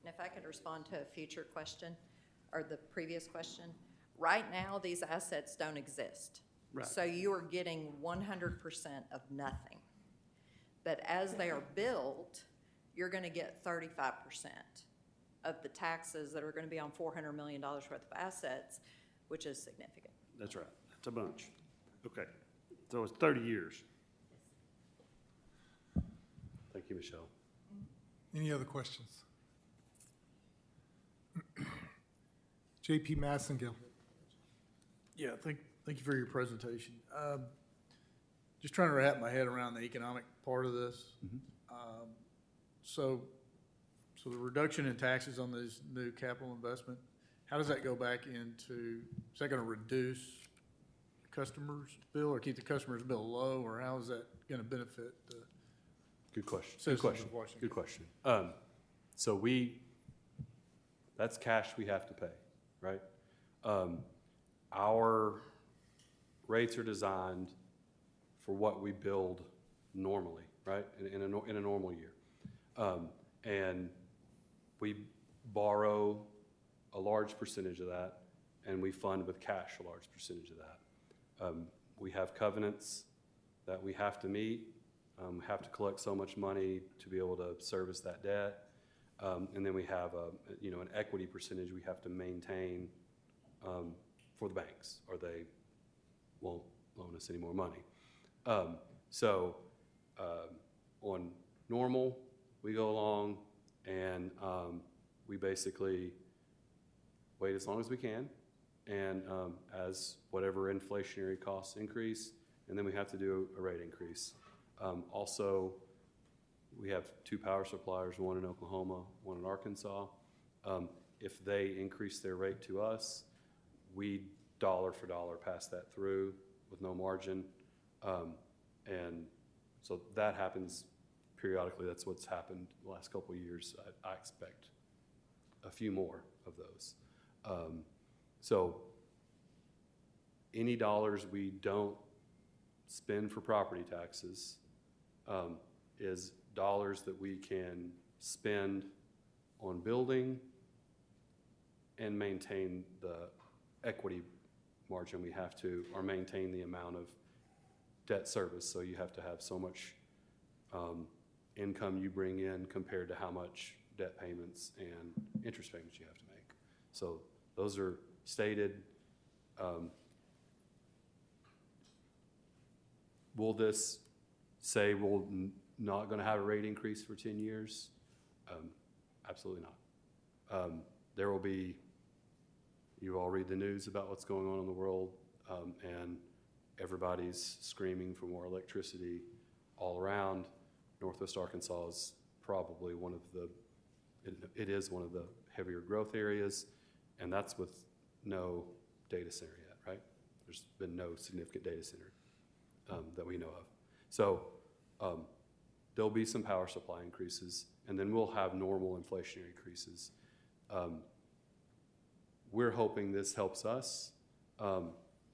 And if I could respond to a future question, or the previous question, right now, these assets don't exist. Right. So you are getting 100% of nothing. But as they are built, you're gonna get 35% of the taxes that are gonna be on $400 million worth of assets, which is significant. That's right. That's a bunch. Okay. So it's 30 years. Thank you, Michelle. Any other questions? JP Massengill. Yeah, thank you for your presentation. Just trying to wrap my head around the economic part of this. So the reduction in taxes on this new capital investment, how does that go back into, is that gonna reduce customers' bill or keep the customer's bill low, or how is that gonna benefit the Good question. Good citizens question. of Washington? Good question. So that's cash we have to pay, right? Our rates are designed for what we build normally, right? In a normal year. And we borrow a large percentage of that, and we fund with cash a large percentage of that. We have covenants that we have to meet. We have to collect so much money to be able to service that debt. And then we have an equity percentage we have to maintain for the banks, or they won't loan us any more money. So on normal, we go along and we basically wait as long as we can, and as whatever inflationary costs increase, and then we have to do a rate increase. Also, we have 2 power suppliers, one in Oklahoma, one in Arkansas. If they increase their rate to us, we dollar for dollar pass that through with no margin. And so that happens periodically. That's what's happened the last couple of years. I expect a few more of those. So any dollars we don't spend for property taxes is dollars that we can spend on building and maintain the equity margin we have to, or maintain the amount of debt service. So you have to have so much income you bring in compared to how much debt payments and interest payments you have to make. So those are stated. Will this say we're not going to have a rate increase for 10 years? Absolutely not. There will be, you all read the news about what's going on in the world, and everybody's screaming for more electricity all around. Northwest Arkansas is probably one of the, it is one of the heavier growth areas, and that's with no data center yet, right? There's been no significant data center that we know of. So there'll be some power supply increases, and then we'll have normal inflationary increases. We're hoping this helps us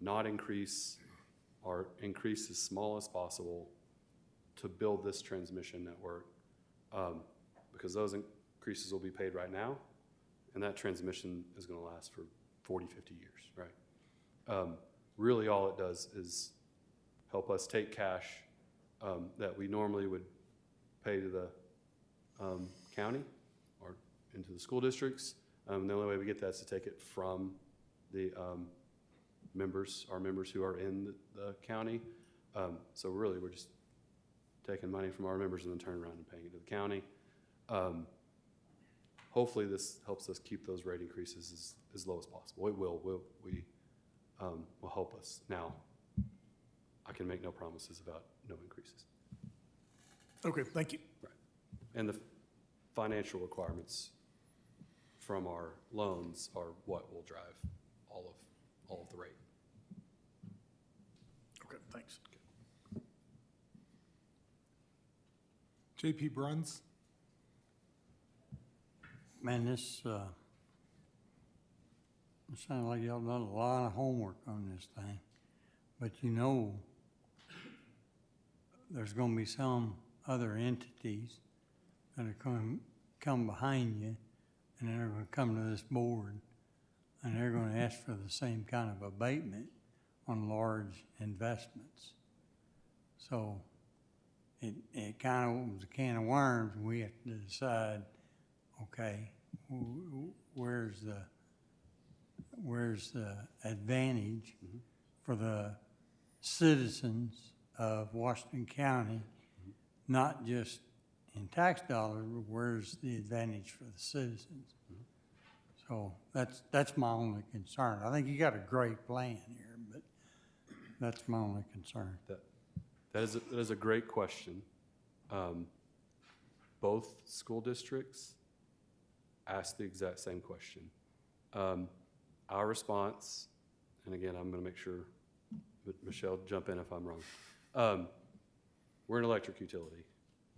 not increase or increase as small as possible to build this transmission network, because those increases will be paid right now, and that transmission is going to last for 40, 50 years, right? Really all it does is help us take cash that we normally would pay to the county or into the school districts. The only way we get that is to take it from the members, our members who are in the county. So really we're just taking money from our members and then turning around and paying it to the county. Hopefully this helps us keep those rate increases as low as possible. It will help us. Now, I can make no promises about no increases. Okay, thank you. Right. And the financial requirements from our loans are what will drive all of the rate. Okay, thanks. JP Bruns? Man, this it sounds like y'all done a lot of homework on this thing, but you know there's gonna be some other entities that are gonna come behind you, and they're gonna come to this board, and they're gonna ask for the same kind of abatement on large investments. So it kind of opens a can of worms, and we have to decide, okay, where's the advantage for the citizens of Washington County, not just in tax dollars, but where's the advantage for the citizens? So that's my only concern. I think you got a great plan here, but that's my only concern. That is a great question. Both school districts asked the exact same question. Our response, and again, I'm going to make sure Michelle jump in if I'm wrong. We're an electric utility.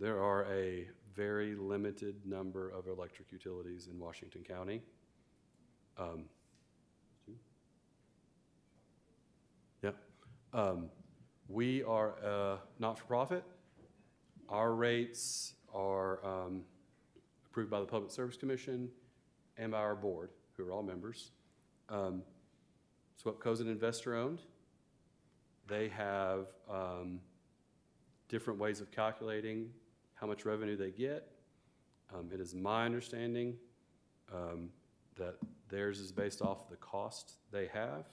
There are a very limited number of electric utilities in Washington County. We are a not-for-profit. Our rates are approved by the Public Service Commission and by our board, who are all members. SWEPCO's an investor-owned. They have different ways of calculating how much revenue they get. It is my understanding that theirs is based off the cost they have,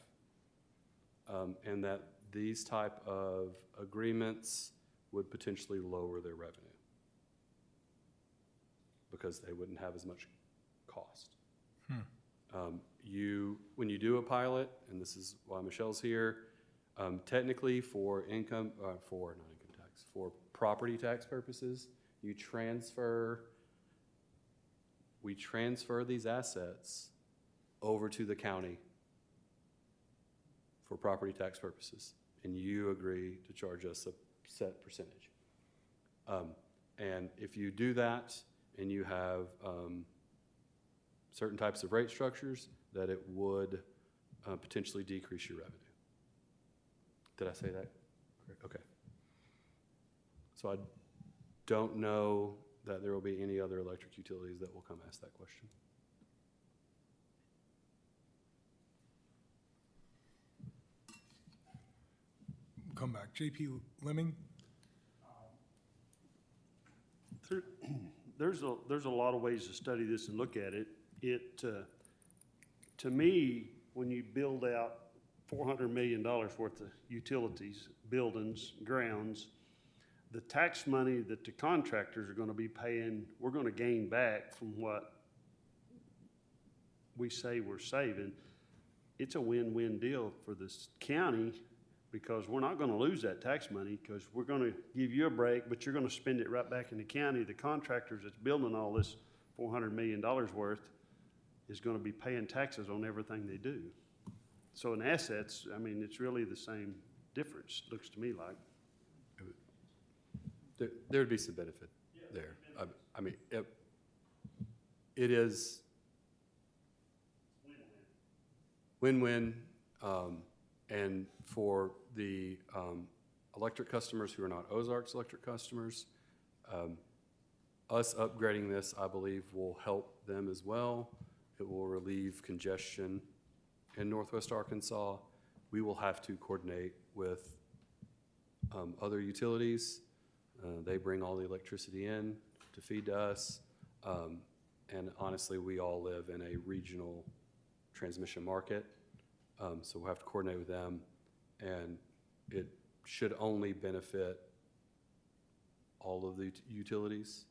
and that these type of agreements would potentially lower their revenue because they wouldn't have as much cost. When you do a pilot, and this is why Michelle's here, technically for not income tax, for property tax purposes, we transfer these assets over to the county for property tax purposes, and you agree to charge us a set percentage. And if you do that, and you have certain types of rate structures, that it would potentially decrease your revenue. Did I say that correct? Okay. So I don't know that there will be any other electric utilities that will come ask that question. Come back. JP Lemming? There's a lot of ways to study this and look at it. To me, when you build out $400 million worth of utilities, buildings, grounds, the tax money that the contractors are going to be paying, we're going to gain back from what we say we're saving. It's a win-win deal for this county, because we're not going to lose that tax money, because we're going to give you a break, but you're going to spend it right back in the county. The contractors that's building all this $400 million worth is going to be paying taxes on everything they do. So in assets, I mean, it's really the same difference, looks to me like. There would be some benefit there. I mean, it is win-win, and for the electric customers who are not Ozarks electric customers, us upgrading this, I believe, will help them as well. It will relieve congestion in Northwest Arkansas. We will have to coordinate with other utilities. They bring all the electricity in to feed to us. And honestly, we all live in a regional transmission market. So we'll have to coordinate with them. And it should only benefit all of the utilities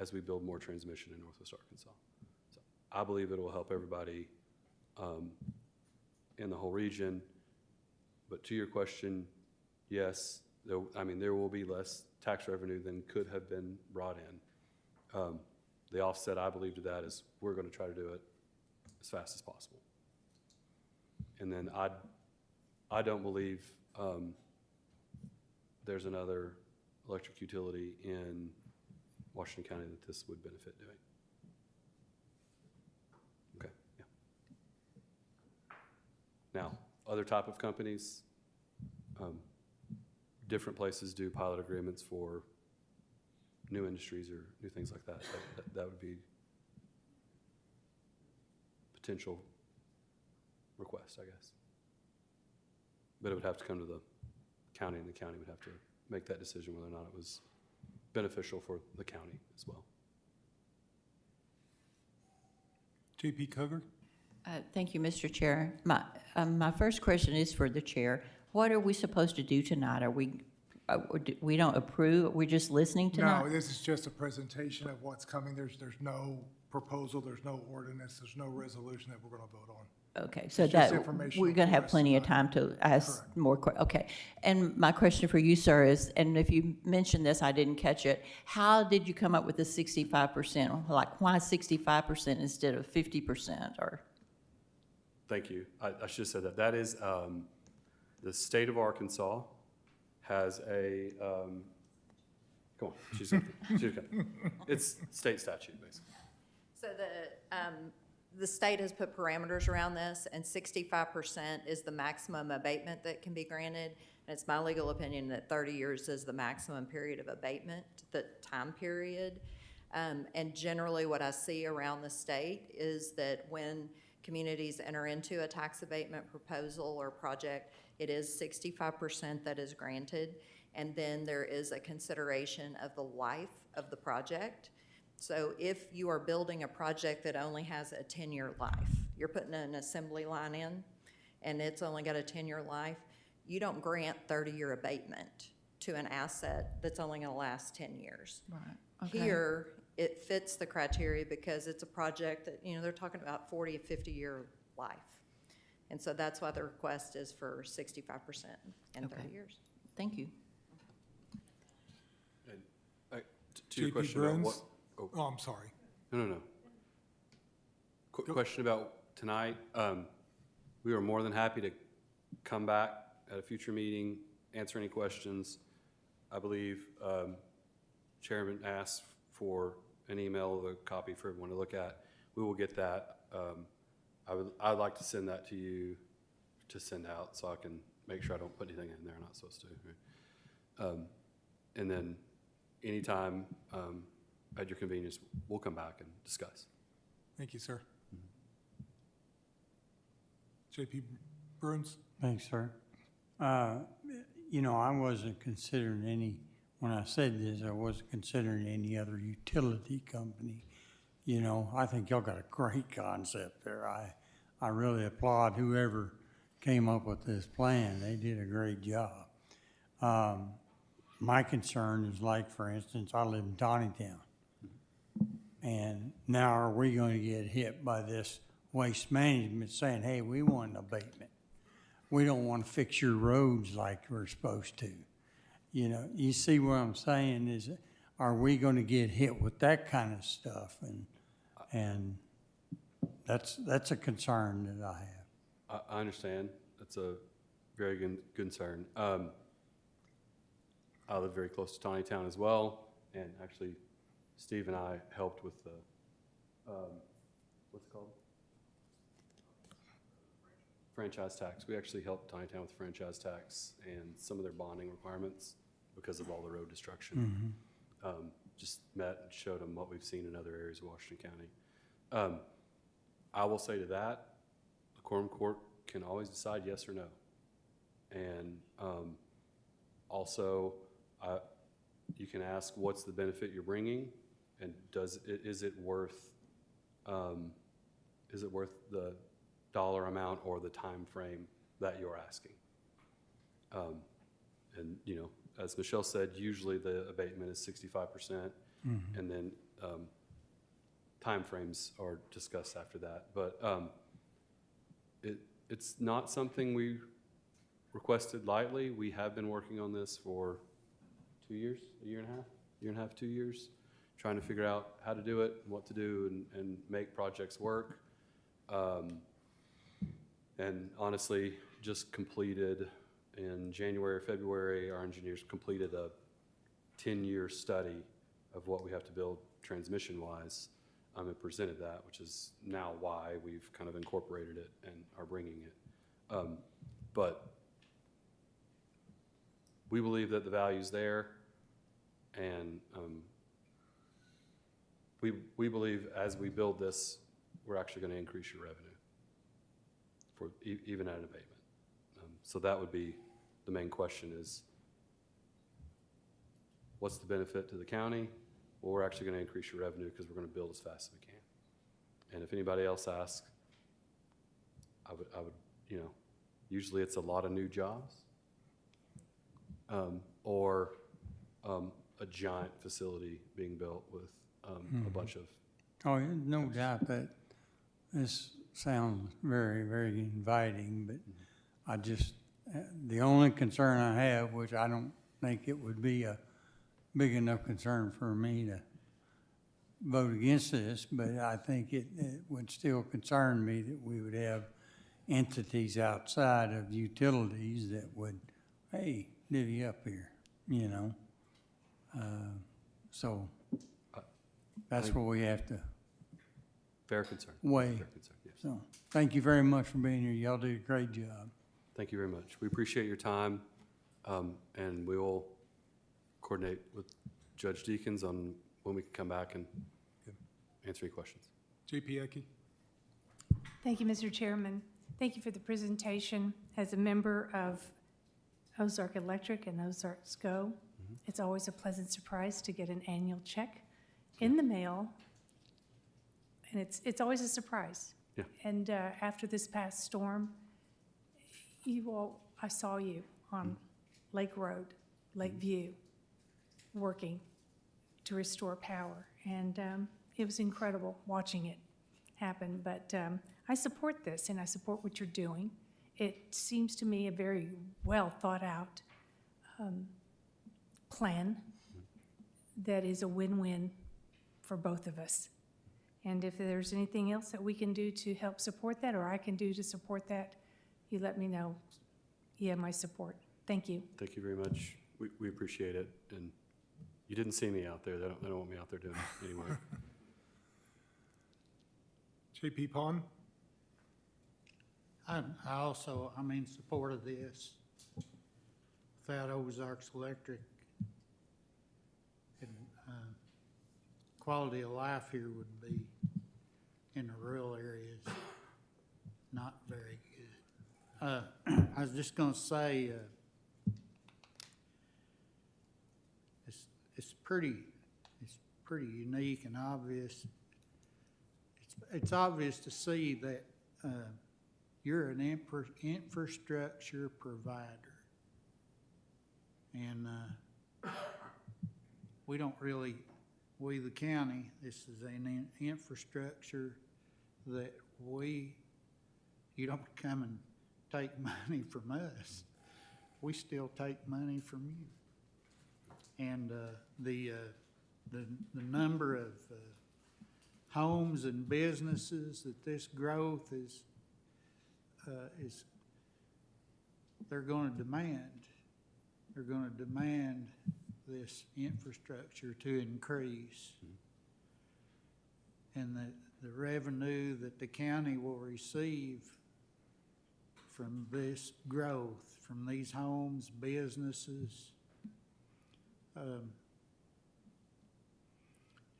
as we build more transmission in Northwest Arkansas. So I believe it will help everybody in the whole region. But to your question, yes, there will be less tax revenue than could have been brought in. The offset, I believe, to that is we're going to try to do it as fast as possible. And then I don't believe there's another electric utility in Washington County that this would benefit doing. Okay, yeah. Now, other type of companies, different places do pilot agreements for new industries or new things like that. That would be potential request, I guess. But it would have to come to the county, and the county would have to make that decision whether or not it was beneficial for the county as well. JP Coger? Thank you, Mr. Chair. My first question is for the chair. What are we supposed to do tonight? Are we don't approve? We're just listening tonight? No, this is just a presentation of what's coming. There's no proposal, there's no ordinance, there's no resolution that we're going to vote on. Okay, so It's just that, informational we're going to for have us plenty of tonight. time to ask Correct. more questions. Okay, and my question for you, sir, is, and if you mentioned this, I didn't catch it, how did you come up with the 65%? Like, why 65% instead of 50%, or? Thank you. I should have said that. That is, the state of Arkansas has a, come on, she's got it's state statute, basically. So the state has put parameters around this, and 65% is the maximum abatement that can be granted. And it's my legal opinion that 30 years is the maximum period of abatement, the time period. And generally what I see around the state is that when communities enter into a tax abatement proposal or project, it is 65% that is granted. And then there is a consideration of the life of the project. So if you are building a project that only has a 10-year life, you're putting an assembly line in, and it's only got a 10-year life, you don't grant 30-year abatement to an asset that's only going to last 10 years. Right. Okay. Here, it fits the criteria because it's a project that, they're talking about 40 to 50-year life. And so that's why the request is for 65% in 30 Okay. years. Thank you. To your JP question about Bruns? what, oh, Oh, I'm sorry. no. Quick question about tonight. We are more than happy to come back at a future meeting, answer any questions. I believe Chairman asked for an email of a copy for everyone to look at. We will get that. I'd like to send that to you to send out so I can make sure I don't put anything in there I'm not supposed to. Right? And then anytime at your convenience, we'll come back and discuss. Thank you, sir. JP Bruns? Thanks, sir. You know, I wasn't considering any, when I said this, I wasn't considering any other utility company. You know, I think y'all got a great concept there. I really applaud whoever came up with this plan. They did a great job. My concern is like, for instance, I live in Tawnytown. And now are we going to get hit by this waste management saying, hey, we want an abatement. We don't want to fix your roads like we're supposed to. You know, you see what I'm saying is, are we going to get hit with that kind of stuff? And that's a concern that I have. I understand. That's a very good concern. I live very close to Tawnytown as well, and actually, Steve and I helped with the, what's it called? Franchise tax. We actually helped Tawnytown with franchise tax and some of their bonding requirements because of all the road destruction. Just met and showed them what we've seen in other areas of Washington County. I will say to that, the quorum court can always decide yes or no. And also, you can ask what's the benefit you're bringing, and is it worth the dollar amount or the time frame that you're asking? And you know, as Michelle said, usually the abatement is 65%, and then timeframes are discussed after that. But it's not something we requested lightly. We have been working on this for 2 years, a year and a half, 2 years, trying to figure out how to do it, what to do, and make projects work. And honestly, just completed in January or February, our engineers completed a 10-year study of what we have to build transmission-wise, and presented that, which is now why we've kind of incorporated it and are bringing it. But we believe that the value's there, and we believe as we build this, we're actually going to increase your revenue for even at an abatement. So that would be the main question is, what's the benefit to the county? Well, we're actually going to increase your revenue because we're going to build as fast as we can. And if anybody else asks, I would, you know, usually it's a lot of new jobs, or a giant facility being built with a bunch of. Oh, yeah, no doubt that this sounds very, very inviting, but I just, the only concern I have, which I don't think it would be a big enough concern for me to vote against this, but I think it would still concern me that we would have entities outside of utilities that would, hey, divvy up here, you know? So that's what we have to Fair concern. weigh. Fair concern, yes. So, thank you very much for being here. Y'all did a great job. Thank you very much. We appreciate your time, and we will coordinate with Judge Deakins on when we can come back and answer any questions. JP Ecke? Thank you, Mr. Chairman. Thank you for the presentation. As a member of Ozark Electric and Ozarks Go, it's always a pleasant surprise to get an annual check in the mail, and it's always a surprise. Yeah. And after this past storm, I saw you on Lake Road, Lakeview, working to restore power. and it was incredible watching it happen. But I support this, and I support what you're doing. It seems to me a very well thought out plan that is a win-win for both of us. And if there's anything else that we can do to help support that, or I can do to support that, you let me know. You have my support. Thank you. Thank you very much. We appreciate it. And you didn't see me out there. They don't want me out there doing it anyway. JP Pond? I'm in support of this. Without Ozarks Electric, and, quality of life here would be, in the rural areas, not very good. I was just gonna say, it's pretty unique and obvious. It's obvious to see that, you're an infrastructure provider. And we don't really, we the county, this is an infrastructure that you don't come and take money from us. We still take money from you. And the number of homes and businesses that this growth is they're going to demand. They're going to demand this infrastructure to increase. And the revenue that the county will receive from this growth, from these homes, businesses,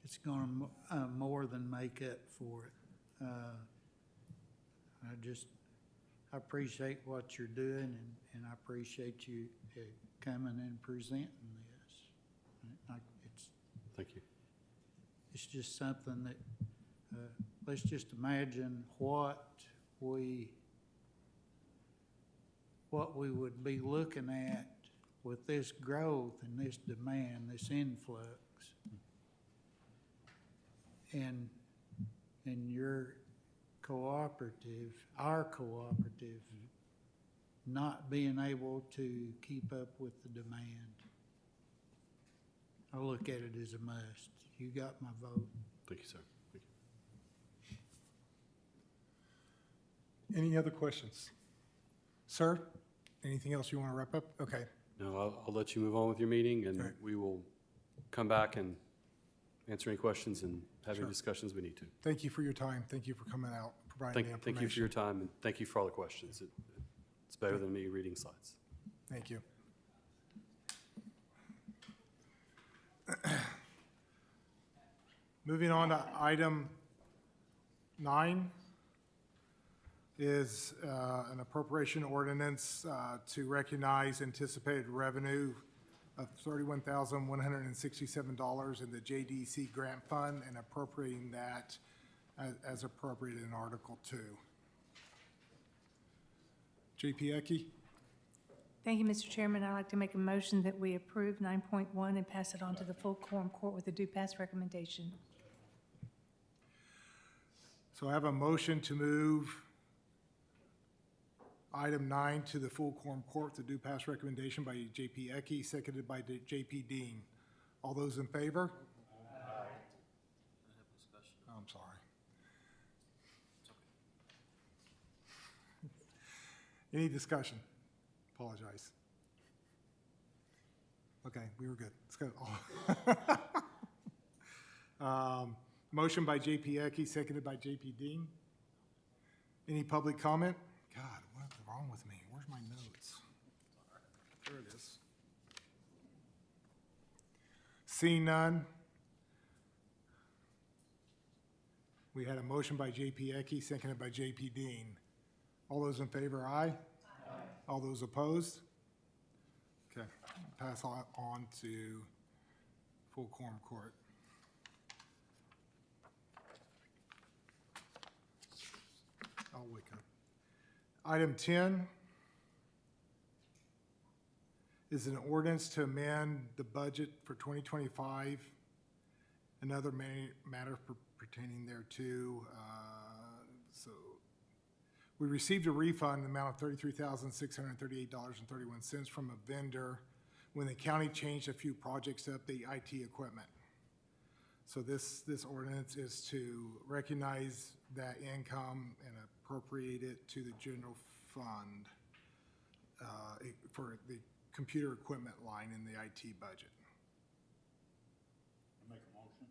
it's going to more than make up for it. I appreciate what you're doing, and I appreciate you coming and presenting this. Thank you. It's just something that, let's just imagine what we would be looking at with this growth and this demand, this influx. And your cooperative, our cooperative, not being able to keep up with the demand. I look at it as a must. You got my vote. Thank you, sir. Thank you. Any other questions? Sir, anything else you want to wrap up? Okay. No, I'll let you move on with your meeting, and All right. we will come back and answer any questions and have any discussions we need to. Thank you for your time. Thank you for coming out, providing the information. Thank you for your time, and thank you for all the questions. It's better than me reading slides. Thank you. Moving on to item 9 is an appropriation ordinance to recognize anticipated revenue of $31,167 in the JDC grant fund and appropriating that as appropriated in Article 2. JP Ecke? Thank you, Mr. Chairman. I'd like to make a motion that we approve 9.1 and pass it on to the full quorum court with a due pass recommendation. So I have a motion to move item 9 to the full quorum court, the due pass recommendation by JP Ecke, seconded by JP Dean. All those in favor? Aye. I'm sorry. Any discussion? Apologize. Okay, we were good. Let's go. Motion by JP Ecke, seconded by JP Dean. Any public comment? God, what's wrong with me? Where's my notes? There it is. Seeing none. We had a motion by JP Ecke, seconded by JP Dean. All those in favor, aye? Aye. All those opposed? Okay, pass on to full quorum court. I'll wake up. Item 10 is an ordinance to amend the budget for 2025 another matter pertaining thereto. So we received a refund in the amount of $33,638.31 from a vendor when the county changed a few projects to update IT equipment. So this ordinance is to recognize that income and appropriate it to the general fund for the computer equipment line in the IT budget. Make a motion.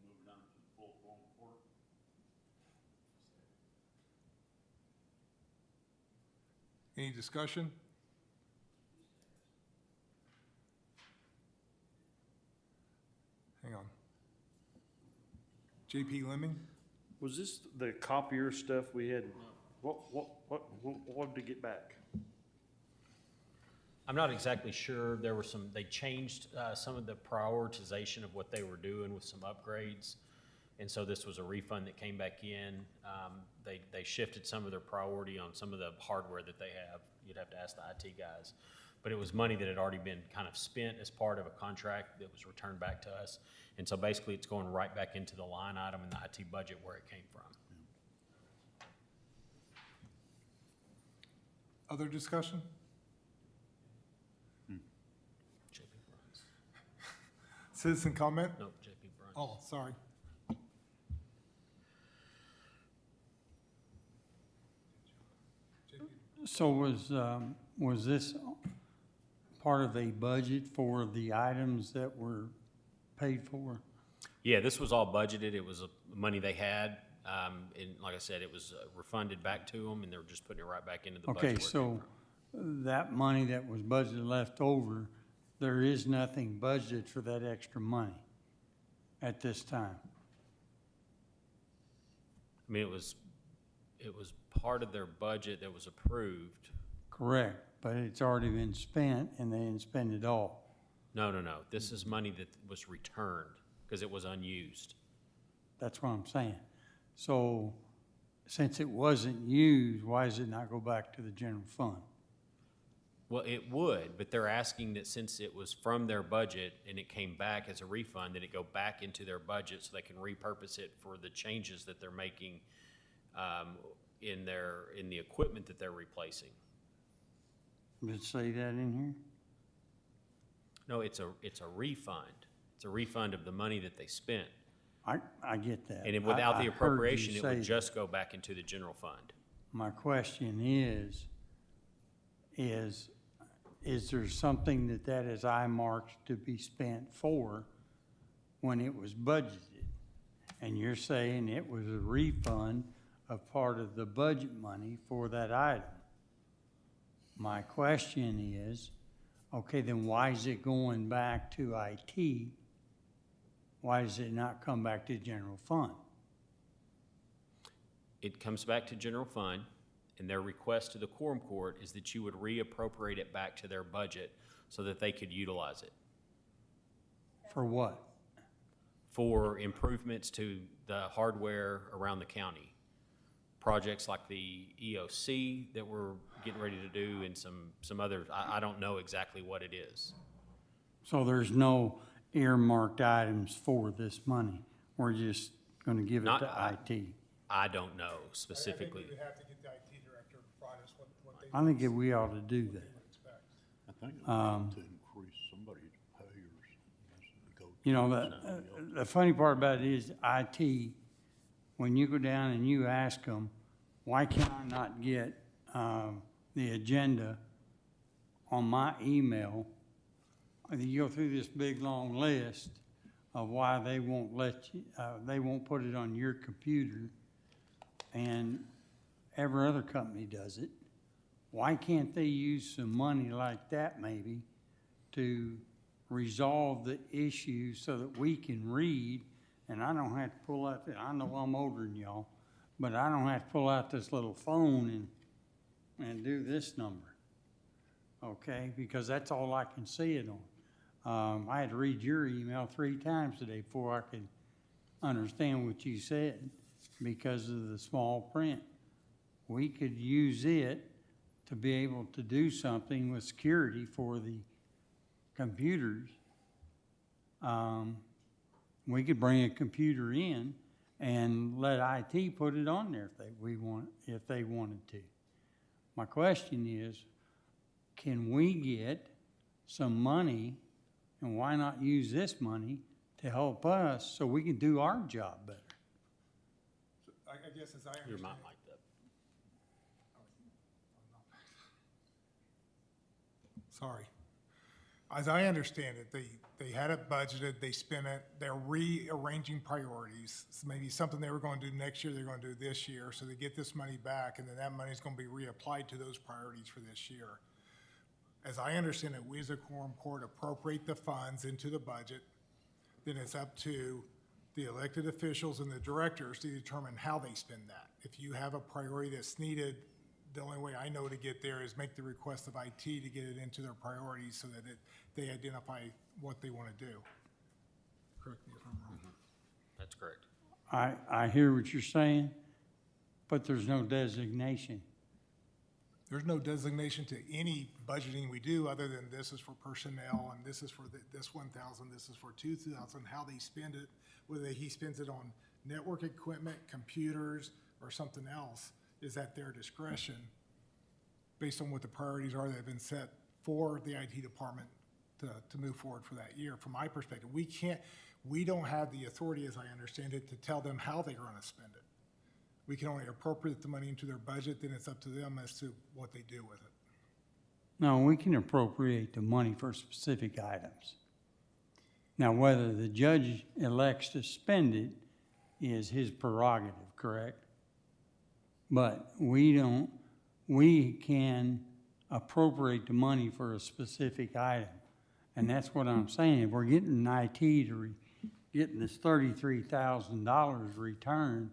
Move down to the full blown court. Any discussion? Hang on. JP Lemming? Was this the copier stuff we had? What did it get back? I'm not exactly sure. There were they changed some of the prioritization of what they were doing with some upgrades. And so this was a refund that came back in. They shifted some of their priority on some of the hardware that they have. You'd have to ask the IT guys. But it was money that had already been kind of spent as part of a contract that was returned back to us. And so basically it's going right back into the line item in the IT budget where it came from. Other discussion? JP Bruns. Citizen comment? Nope, JP Bruns. Oh, sorry. So was this part of a budget for the items that were paid for? Yeah, this was all budgeted. It was money they had. And like I said, it was refunded back to them, and they were just putting it right back into the budget. Okay, so that money that was budgeted left over, there is nothing budgeted for that extra money at this time? I mean, it was part of their budget that was approved. Correct, but it's already been spent and they didn't spend it all. No. This is money that was returned because it was unused. That's what I'm saying. So since it wasn't used, why does it not go back to the general fund? Well, it would, but they're asking that since it was from their budget and it came back as a refund, that it go back into their budget so they can repurpose it for the changes that they're making in the equipment that they're replacing. Did it say that in here? No, it's a refund. It's a refund of the money that they spent. I get that. And without the I heard you appropriation, it say would that. just go back into the general fund. My question is there something that is earmarked to be spent for when it was budgeted? And you're saying it was a refund of part of the budget money for that item. My question is, okay, then why is it going back to IT? Why does it not come back to general fund? It comes back to general fund, and their request to the quorum court is that you would reappropriate it back to their budget so that they could utilize it. For what? For improvements to the hardware around the county. Projects like the EOC that we're getting ready to do and some others. I don't know exactly what it is. So there's no earmarked items for this money? We're just gonna give it to IT? I don't know specifically. I think we would have to get the IT director to provide us what they. I think that we ought to do that. I think it would need to increase somebody's pay or something. You know, the funny part about it is IT, when you go down and you ask them, why can I not get the agenda on my email? You go through this big, long list of why they won't let you, they won't put it on your computer, and every other company does it. Why can't they use some money like that maybe to resolve the issue so that we can read, and I don't have to pull out, I know I'm older than y'all, but I don't have to pull out this little phone and do this number, okay? Because that's all I can see it on. I had to read your email 3 times today before I could understand what you said because of the small print. We could use it to be able to do something with security for the computers. We could bring a computer in and let IT put it on there if they wanted to. My question is, can we get some money, and why not use this money to help us so we can do our job better? I guess as I You're understand. not like that. Sorry. As I understand it, they had it budgeted, they spent it, they're rearranging priorities. So maybe something they were going to do next year, they're going to do this year, so they get this money back, and then that money's going to be reapplied to those priorities for this year. As I understand it, we as a quorum court appropriate the funds into the budget, then it's up to the elected officials and the directors to determine how they spend that. If you have a priority that's needed, the only way I know to get there is make the request of IT to get it into their priorities so that they identify what they want to do. Correct me if I'm wrong. That's correct. I hear what you're saying, but there's no designation. There's no designation to any budgeting we do other than this is for personnel and this is for this 1,000, this is for 2,000, how they spend it, whether he spends it on network equipment, computers, or something else is at their discretion based on what the priorities are that have been set for the IT department to move forward for that year. From my perspective, we don't have the authority, as I understand it, to tell them how they're going to spend it. We can only appropriate the money into their budget, then it's up to them as to what they do with it. No, we can appropriate the money for specific items. Now, whether the judge elects to spend it is his prerogative, correct? But we can appropriate the money for a specific item. And that's what I'm saying. If we're getting IT getting this $33,000 returned,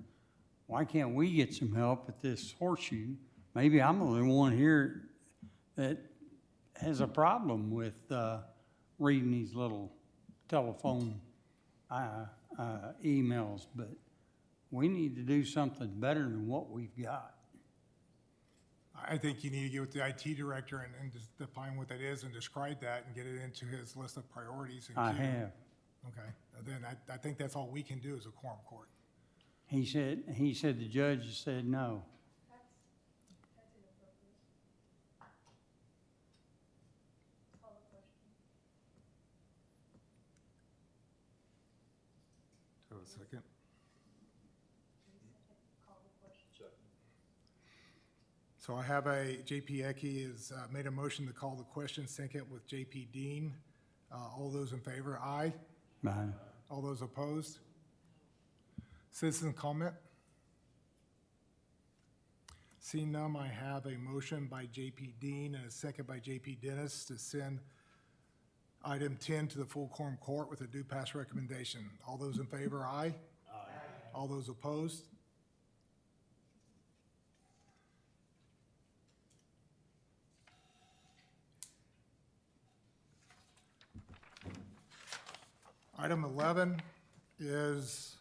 why can't we get some help at this horseshoe? Maybe I'm the only one here that has a problem with reading these little telephone emails, but we need to do something better than what we've got. I think you need to get with the IT director and just define what that is and describe that and get it into his list of priorities. I have. Okay, then I think that's all we can do as a quorum court. He said the judge said no. Hold a second. So I have JP Ecke has made a motion to call the question, second with JP Dean. All those in favor, aye. Aye. All those opposed? Citizen comment? Seeing none, I have a motion by JP Dean and a second by JP Dennis to send item 10 to the full quorum court with a due pass recommendation. All those in favor, aye. Aye. All those opposed? Item 11 is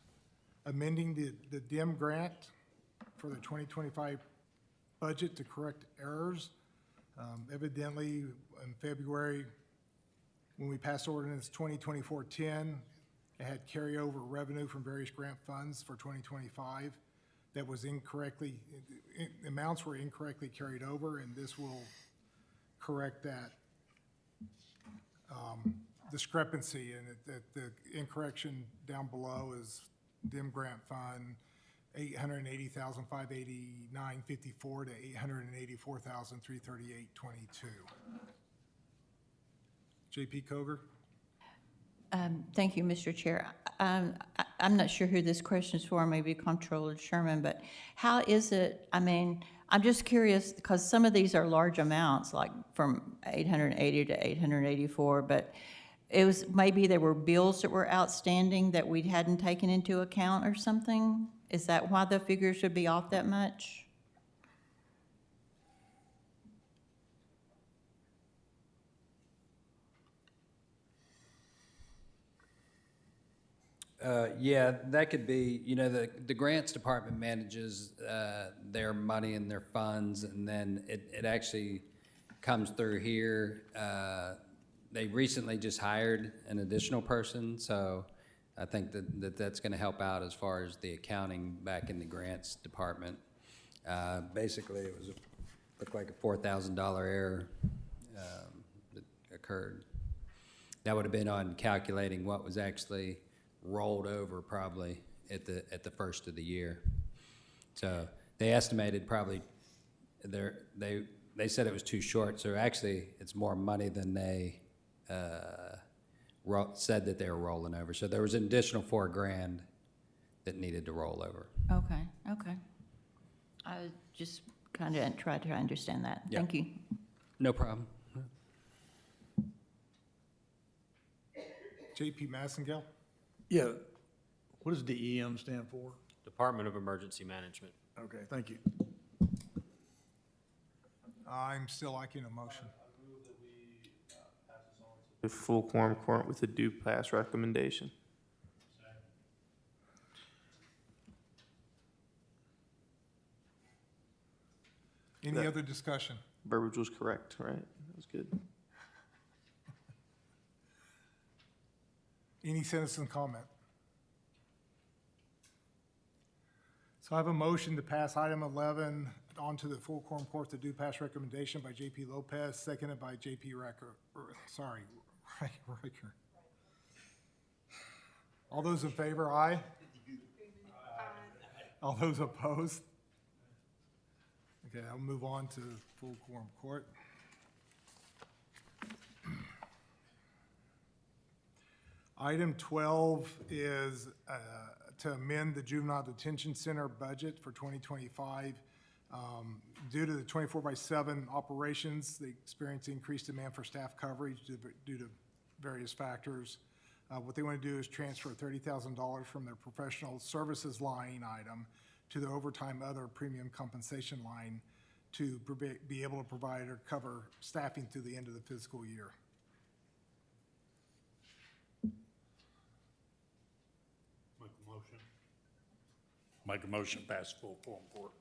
amending the DIM grant for the 2025 budget to correct errors. Evidently, in February, when we passed ordinance 2024-10, it had carryover revenue from various grant funds for 2025 that was incorrectly, amounts were incorrectly carried over, and this will correct that discrepancy, and the incorrection down below is DIM grant fund 880,589.54 to 884,338.22. JP Coger. Thank you, Mr. Chair. I'm not sure who this question is for, maybe Comptroller Sherman, but how is it, I mean, I'm just curious, because some of these are large amounts, like from 880 to 884, but it was, maybe there were bills that were outstanding that we hadn't taken into account or something? Is that why the figure should be off that much? Yeah, that could be, you know, the grants department manages their money and their funds, and then it actually comes through here. They recently just hired an additional person, so I think that's going to help out as far as the accounting back in the grants department. Basically, it looked like a $4,000 error that occurred. That would have been on calculating what was actually rolled over probably at the first of the year. So they estimated probably they said it was too short. So actually, it's more money than they said that they were rolling over. So there was an additional $4,000 that needed to roll over. Okay, okay. I just kind of tried to understand that. Yeah. Thank you. No problem. JP Massengale? Yeah, what does DEM stand for? Department of Emergency Management. Okay, thank you. I'm still lacking a motion. The full quorum court with a due pass recommendation. Any other discussion? Verbiage was correct, right? That was good. Any citizen comment? So I have a motion to pass item 11 onto the full quorum court, the due pass recommendation by JP Lopez, seconded by JP Riker. All those in favor, aye? All those opposed? Okay, I'll move on to full quorum court. Item 12 is to amend the Juvenile Detention Center budget for 2025. Due to the 24/7 operations, they experience increased demand for staff coverage due to various factors. What they want to do is transfer $30,000 from their professional services line item to the overtime other premium compensation line to be able to provide or cover staffing through the end of the fiscal year. Make a motion, pass full quorum court.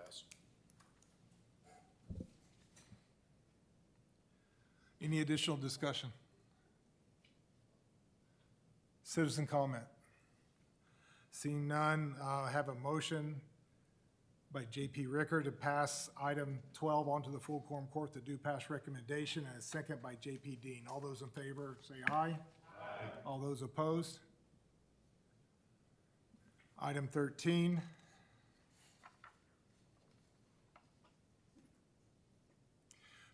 Pass. Any additional discussion? Citizen comment? Seeing none, I have a motion by JP Ricker to pass item 12 onto the full quorum court, the due pass recommendation, and a second by JP Dean. All those in favor say aye. Aye. All those opposed? Item 13.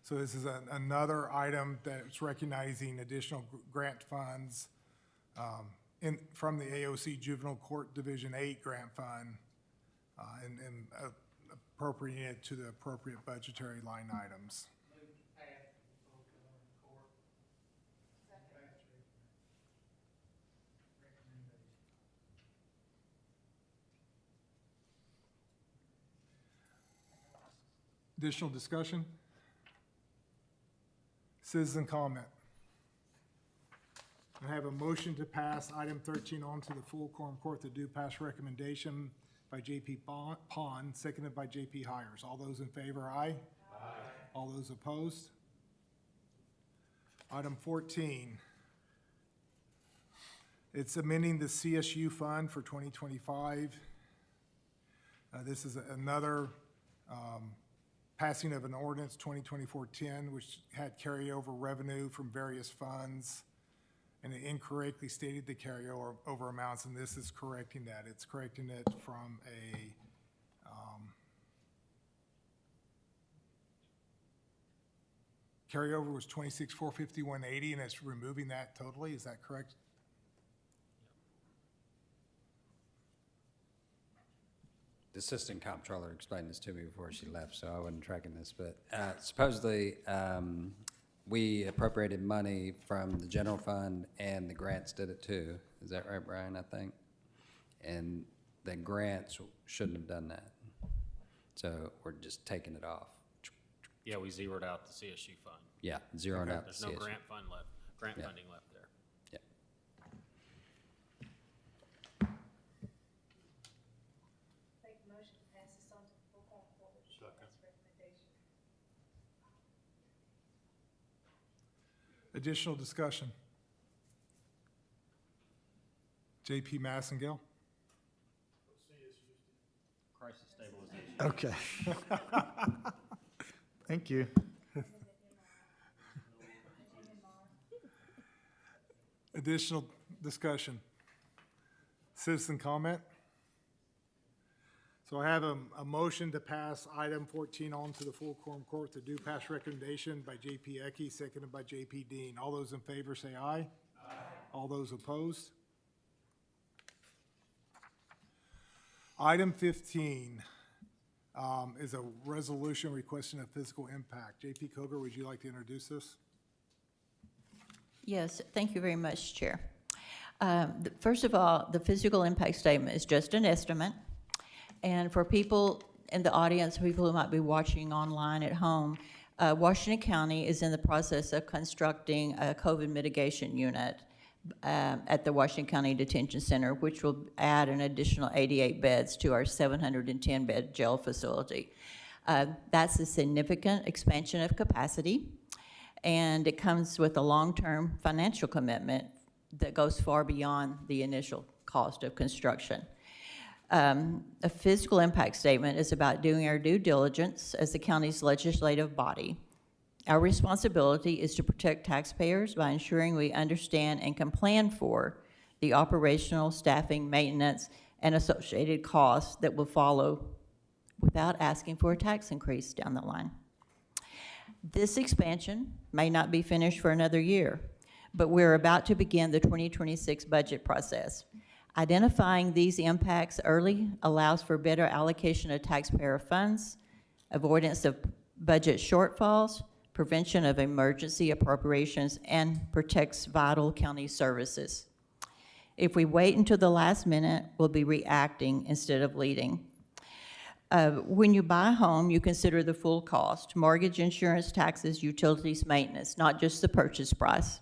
So this is another item that's recognizing additional grant funds from the AOC Juvenile Court Division 8 grant fund and appropriating it to the appropriate budgetary line items. Additional discussion? Citizen comment? I have a motion to pass item 13 on to the full quorum court, the due pass recommendation by JP Pond, seconded by JP Hires. All those in favor, aye? Aye. All those opposed? Item 14. It's amending the CSU fund for 2025. This is another passing of an ordinance 2024-10, which had carryover revenue from various funds, and it incorrectly stated the carryover amounts, and this is correcting that. It's correcting it from a carryover was 26,451.80, and it's removing that totally. Is that correct? The assistant comptroller explained this to me before she left, so I wasn't tracking this, but supposedly we appropriated money from the general fund and the grants did it too. Is that right, Brian, I think? And the grants shouldn't have done that. So we're just taking it off. Yeah, we zeroed out the CSU fund. Yeah, zeroing out the There's no CSU. grant fund left, grant Yeah. funding left there. Yep. Make a motion to pass this on to the full quorum court with the recommendation. Additional discussion? JP Massengale? Crisis stabilization. Okay. Thank you. Additional discussion? Citizen comment? So I have a motion to pass item 14 on to the full quorum court, the due pass recommendation by JP Ecke, seconded by JP Dean. All those in favor say aye. Aye. All those opposed? Item 15 is a resolution requesting a physical impact. JP Koger, would you like to introduce this? Yes, thank you very much, Chair. First of all, the physical impact statement is just an estimate. And for people in the audience, people who might be watching online at home, Washington County is in the process of constructing a COVID mitigation unit at the Washington County Detention Center, which will add an additional 88 beds to our 710-bed jail facility. That's a significant expansion of capacity, and it comes with a long-term financial commitment that goes far beyond the initial cost of construction. A physical impact statement is about doing our due diligence as the county's legislative body. Our responsibility is to protect taxpayers by ensuring we understand and can plan for the operational, staffing, maintenance, and associated costs that will follow without asking for a tax increase down the line. This expansion may not be finished for another year, but we're about to begin the 2026 budget process. Identifying these impacts early allows for better allocation of taxpayer funds, avoidance of budget shortfalls, prevention of emergency appropriations, and protects vital county services. If we wait until the last minute, we'll be reacting instead of leading. When you buy a home, you consider the full cost: mortgage, insurance, taxes, utilities, maintenance, not just the purchase price.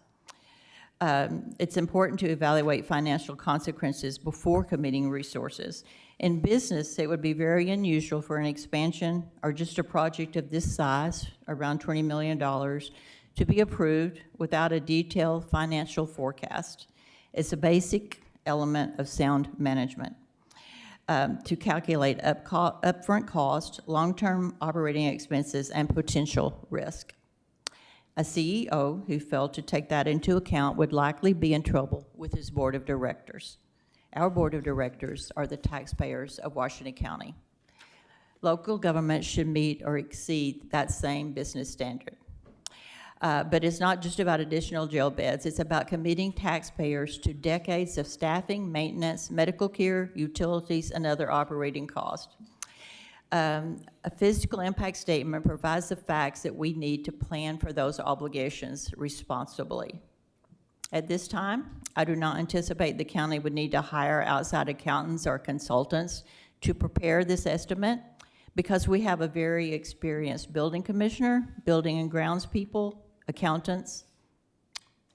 It's important to evaluate financial consequences before committing resources. In business, it would be very unusual for an expansion or just a project of this size, around $20 million, to be approved without a detailed financial forecast. It's a basic element of sound management to calculate upfront cost, long-term operating expenses, and potential risk. A CEO who failed to take that into account would likely be in trouble with his board of directors. Our board of directors are the taxpayers of Washington County. Local government should meet or exceed that same business standard. But it's not just about additional jail beds. It's about committing taxpayers to decades of staffing, maintenance, medical care, utilities, and other operating costs. A physical impact statement provides the facts that we need to plan for those obligations responsibly. At this time, I do not anticipate the county would need to hire outside accountants or consultants to prepare this estimate because we have a very experienced building commissioner, building and grounds people, accountants,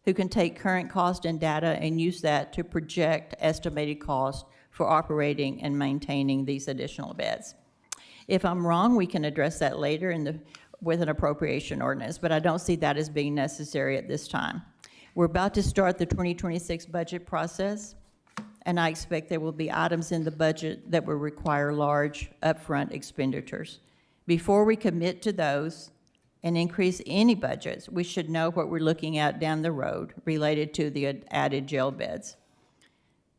who can take current cost and data and use that to project estimated cost for operating and maintaining these additional beds. If I'm wrong, we can address that later with an appropriation ordinance, but I don't see that as being necessary at this time. We're about to start the 2026 budget process, and I expect there will be items in the budget that will require large upfront expenditures. Before we commit to those and increase any budgets, we should know what we're looking at down the road related to the added jail beds.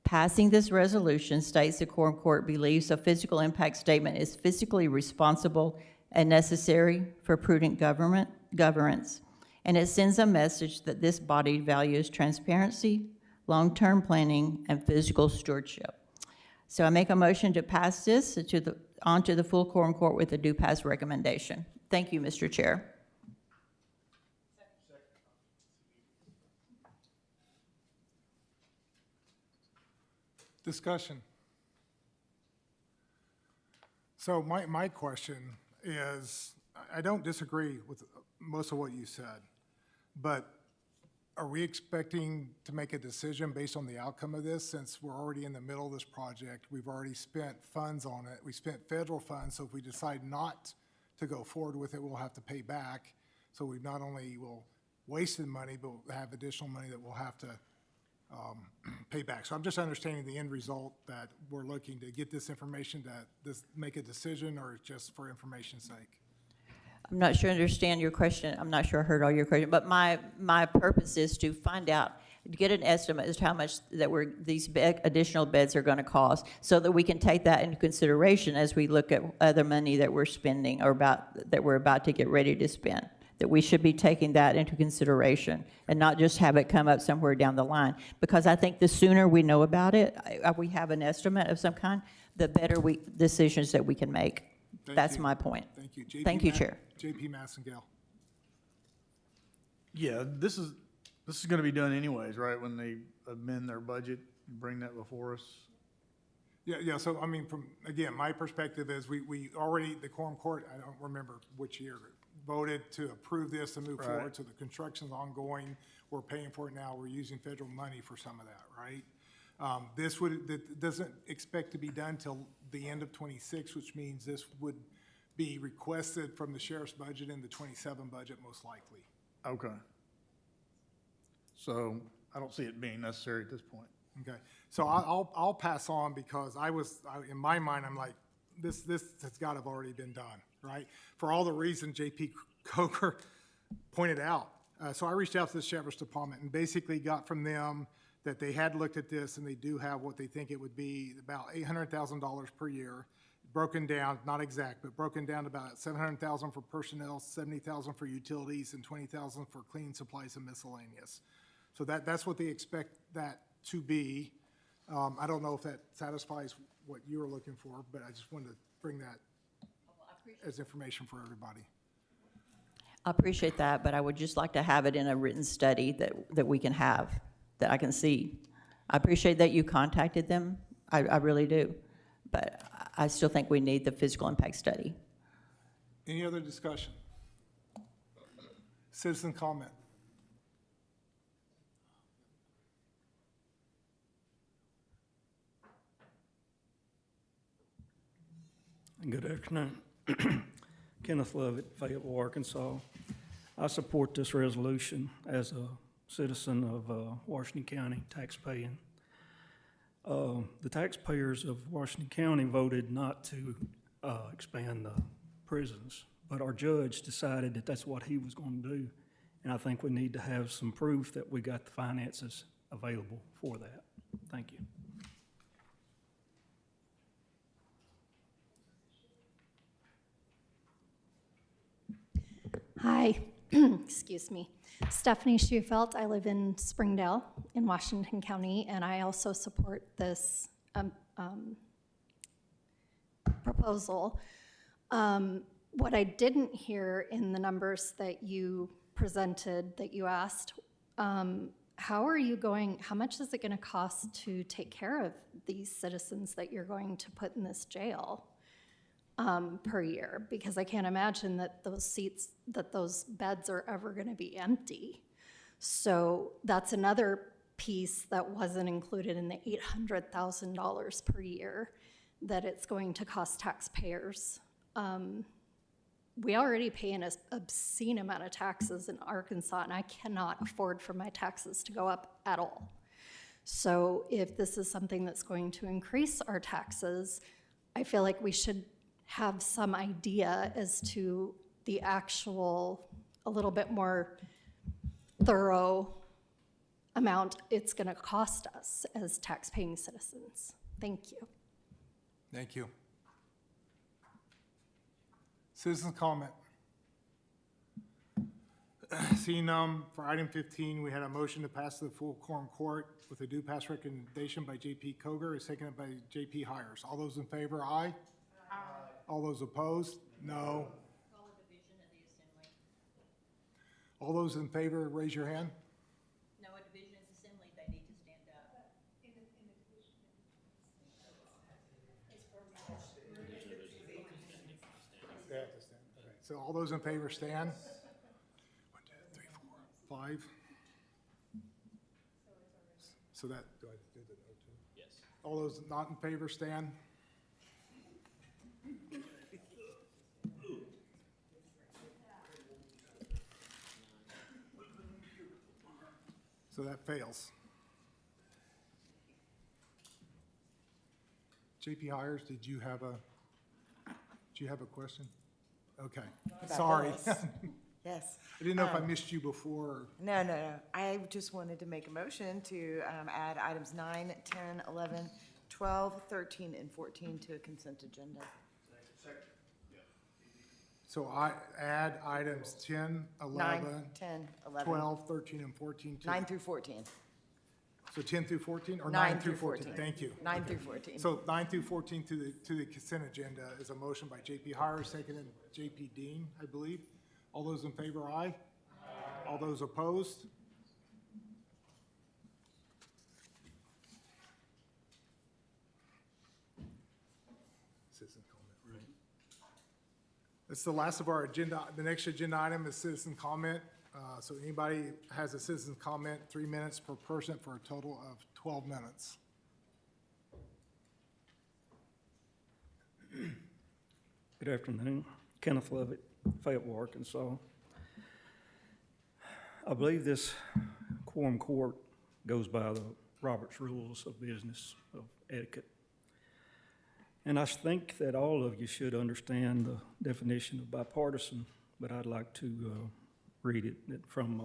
Passing this resolution states the quorum court believes a physical impact statement is fiscally responsible and necessary for prudent governance, and it sends a message that this body values transparency, long-term planning, and physical stewardship. So I make a motion to pass this onto the full quorum court with a due pass recommendation. Thank you, Mr. Chair. Discussion. So my question is, I don't disagree with most of what you said, but are we expecting to make a decision based on the outcome of this? Since we're already in the middle of this project, we've already spent funds on it. We spent federal funds, so if we decide not to go forward with it, we'll have to pay back. So we not only will wasted money, but we'll have additional money that we'll have to payback. So I'm just understanding the end result, that we're looking to get this information, that this, make a decision, or just for information's sake? I'm not sure I understand your question. I'm not sure I heard all your question, but my purpose is to find out, to get an estimate as to how much that these additional beds are gonna cost, so that we can take that into consideration as we look at other money that we're spending, or that we're about to get ready to spend. That we should be taking that into consideration and not just have it come up somewhere down the line. Because I think the sooner we know about it, we have an estimate of some kind, the better decisions that we can make. That's my point. Thank you. JP Thank you, Chair. JP Massengale. Yeah, this is gonna be done anyways, right? When they amend their budget, bring that before us. Yeah, so I mean, from, again, my perspective is we already, the quorum court, I don't remember which year, voted to approve this and move Right. forward. So the construction's ongoing. We're paying for it now. We're using federal money for some of that, right? That doesn't expect to be done till the end of '26, which means this would be requested from the sheriff's budget in the '27 budget, most likely. Okay. So I don't see it being necessary at this point. Okay, so I'll pass on, because in my mind, I'm like, this has got to have already been done, right? For all the reasons JP Coker pointed out. So I reached out to the Sheriff's Department and basically got from them that they had looked at this, and they do have what they think it would be, about $800,000 per year, broken down, not exact, but broken down to about $700,000 for personnel, $70,000 for utilities, and $20,000 for cleaning supplies and miscellaneous. So that's what they expect that to be. I don't know if that satisfies what you were looking for, but I just wanted to bring that as information for everybody. I appreciate that, but I would just like to have it in a written study that we can have, that I can see. I appreciate that you contacted them. I really do. But I still think we need the physical impact study. Any other discussion? Citizen comment? Good afternoon. Kenneth Lovett, Fayetteville, Arkansas. I support this resolution as a citizen of Washington County, taxpaying. The taxpayers of Washington County voted not to expand the prisons, but our judge decided that that's what he was going to do. And I think we need to have some proof that we got the finances available for that. Thank you. Hi, excuse me. Stephanie Schufelt. I live in Springdale in Washington County, and I also support this proposal. What I didn't hear in the numbers that you presented, that you asked, how much is it going to cost to take care of these citizens that you're going to put in this jail? Per year, because I can't imagine that those beds are ever going to be empty. So that's another piece that wasn't included in the $800,000 per year that it's going to cost taxpayers. We already pay an obscene amount of taxes in Arkansas, and I cannot afford for my taxes to go up at all. So if this is something that's going to increase our taxes, I feel like we should have some idea as to the actual, a little bit more thorough amount it's going to cost us as tax-paying citizens. Thank you. Thank you. Citizen comment. Seeing none, for item 15, we had a motion to pass to the full quorum court with a due pass recommendation by JP Coger, seconded by JP Hires. All those in favor, aye? Aye. All those opposed, no. All those in favor, raise your hand. No, a division is assembly, they need to stand up. They have to stand. Okay. So all those in favor stand. 1, 2, 3, 4, 5. So that, do I do the no too? Yes. All those not in favor stand. So that fails. JP Hires, did you have a question? Okay, About sorry. this. Yes. I didn't know if I missed you before. No. I just wanted to make a motion to add items 9, 10, 11, 12, 13, and 14 to a consent agenda. So I add items 10, 11, 9, 10, 11. 12, 13, and 14 to. 9 through 14. So 10 through 14, or 9 9 through through 14? 14. Thank you. 9 Okay. through 14. So 9 through 14 to the consent agenda is a motion by JP Hires, seconded JP Dean, I believe. All those in favor, aye? All those opposed? Citizen comment, right? That's the last of our agenda. The next agenda item is citizen comment. So anybody has a citizen comment, 3 minutes per person for a total of 12 minutes. Good afternoon. Kenneth Lovett, Fayetteville, Arkansas. I believe this quorum court goes by the Robert's Rules of Business of Etiquette. And I think that all of you should understand the definition of bipartisan, but I'd like to read it from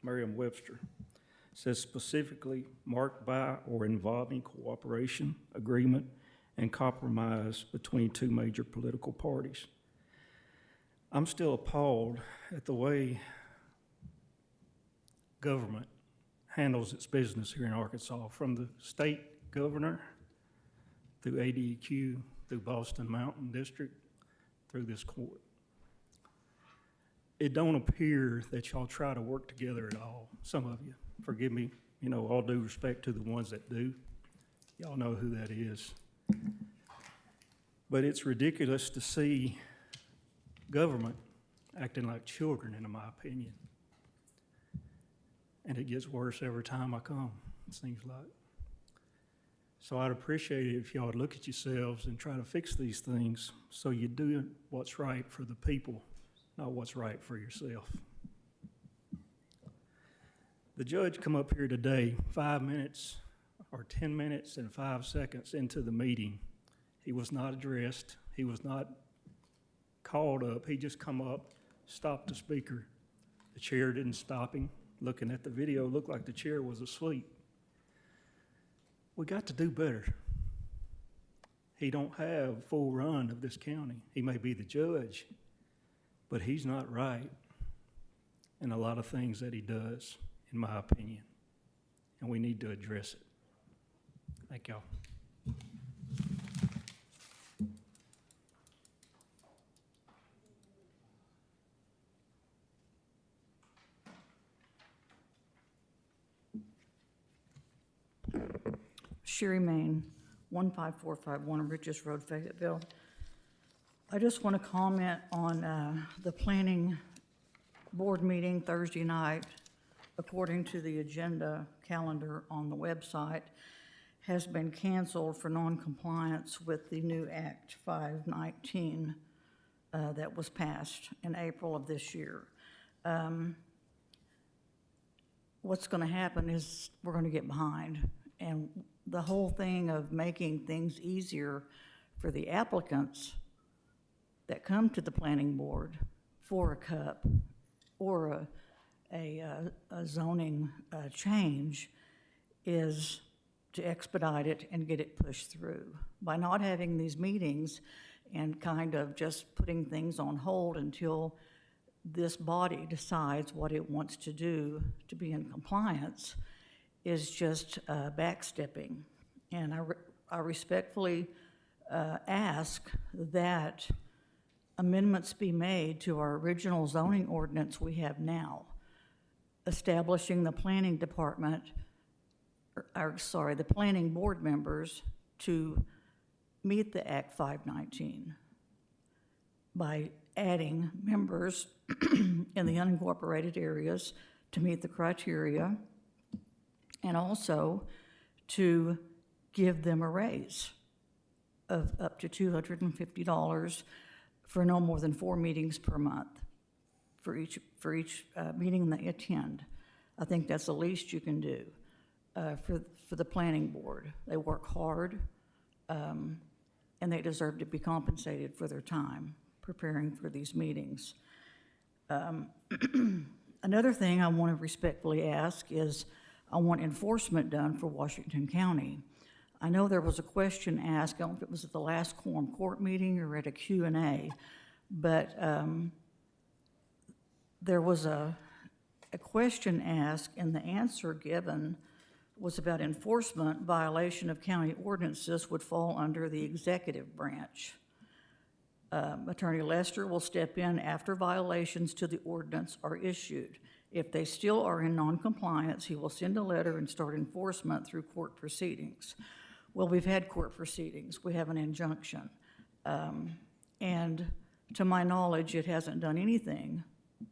Merriam-Webster. It says specifically marked by or involving cooperation, agreement, and compromise between two major political parties. I'm still appalled at the way government handles its business here in Arkansas, from the state governor through ADEQ, through Boston Mountain District, through this court. It don't appear that y'all try to work together at all. Some of you, forgive me, all due respect to the ones that do. Y'all know who that is. But it's ridiculous to see government acting like children, in my opinion. And it gets worse every time I come, it seems like. So I'd appreciate it if y'all would look at yourselves and try to fix these things so you do what's right for the people, not what's right for yourself. The judge come up here today 5 minutes or 10 minutes and 5 seconds into the meeting. He was not addressed. He was not called up. He just come up, stopped the speaker. The chair didn't stop him. Looking at the video, looked like the chair was asleep. We got to do better. He don't have full run of this county. He may be the judge, but he's not right in a lot of things that he does, in my opinion. And we need to address it. Thank y'all. Sherry Main, 15451 Ridges Road, Fayetteville. I just want to comment on the planning board meeting Thursday night, according to the agenda calendar on the website, has been canceled for non-compliance with the new Act 519 that was passed in April of this year. What's going to happen is we're going to get behind, and the whole thing of making things easier for the applicants that come to the planning board for a CUP or a zoning change is to expedite it and get it pushed through. By not having these meetings and kind of just putting things on hold until this body decides what it wants to do to be in compliance is just backstepping. And I respectfully ask that amendments be made to our original zoning ordinance we have now, establishing the planning department, the planning board members to meet the Act 519 by adding members in the unincorporated areas to meet the criteria, and also to give them a raise of up to $250 for no more than 4 meetings per month for each meeting they attend. I think that's the least you can do for the planning board. They work hard. and they deserve to be compensated for their time preparing for these meetings. Another thing I want to respectfully ask is, I want enforcement done for Washington County. I know there was a question asked, I don't know if it was at the last quorum court meeting or at a Q&A, but there was a question asked, and the answer given was about enforcement. Violation of county ordinances would fall under the executive branch. Attorney Lester will step in after violations to the ordinance are issued. If they still are in noncompliance, he will send a letter and start enforcement through court proceedings. Well, we've had court proceedings. We have an injunction. And to my knowledge, it hasn't done anything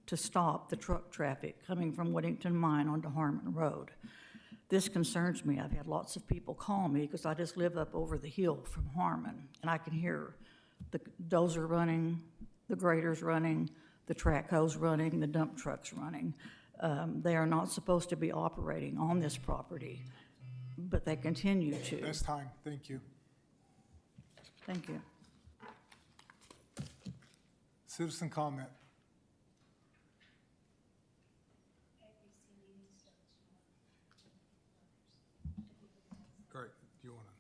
to stop the truck traffic coming from Whittington Mine onto Harmon Road. This concerns me. I've had lots of people call me because I just live up over the hill from Harmon, and I can hear the dozer running, the graders running, the track hoes running, the dump trucks running. They are not supposed to be operating on this property, but they continue to. That's time. Thank you. Thank you. Citizen comment. Great. Do you want to?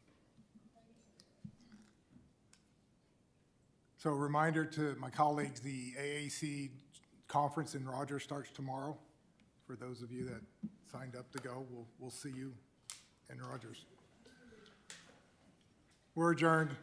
So a reminder to my colleagues, the AAC conference in Rogers starts tomorrow. For those of you that signed up to go, we'll see you in Rogers. We're adjourned.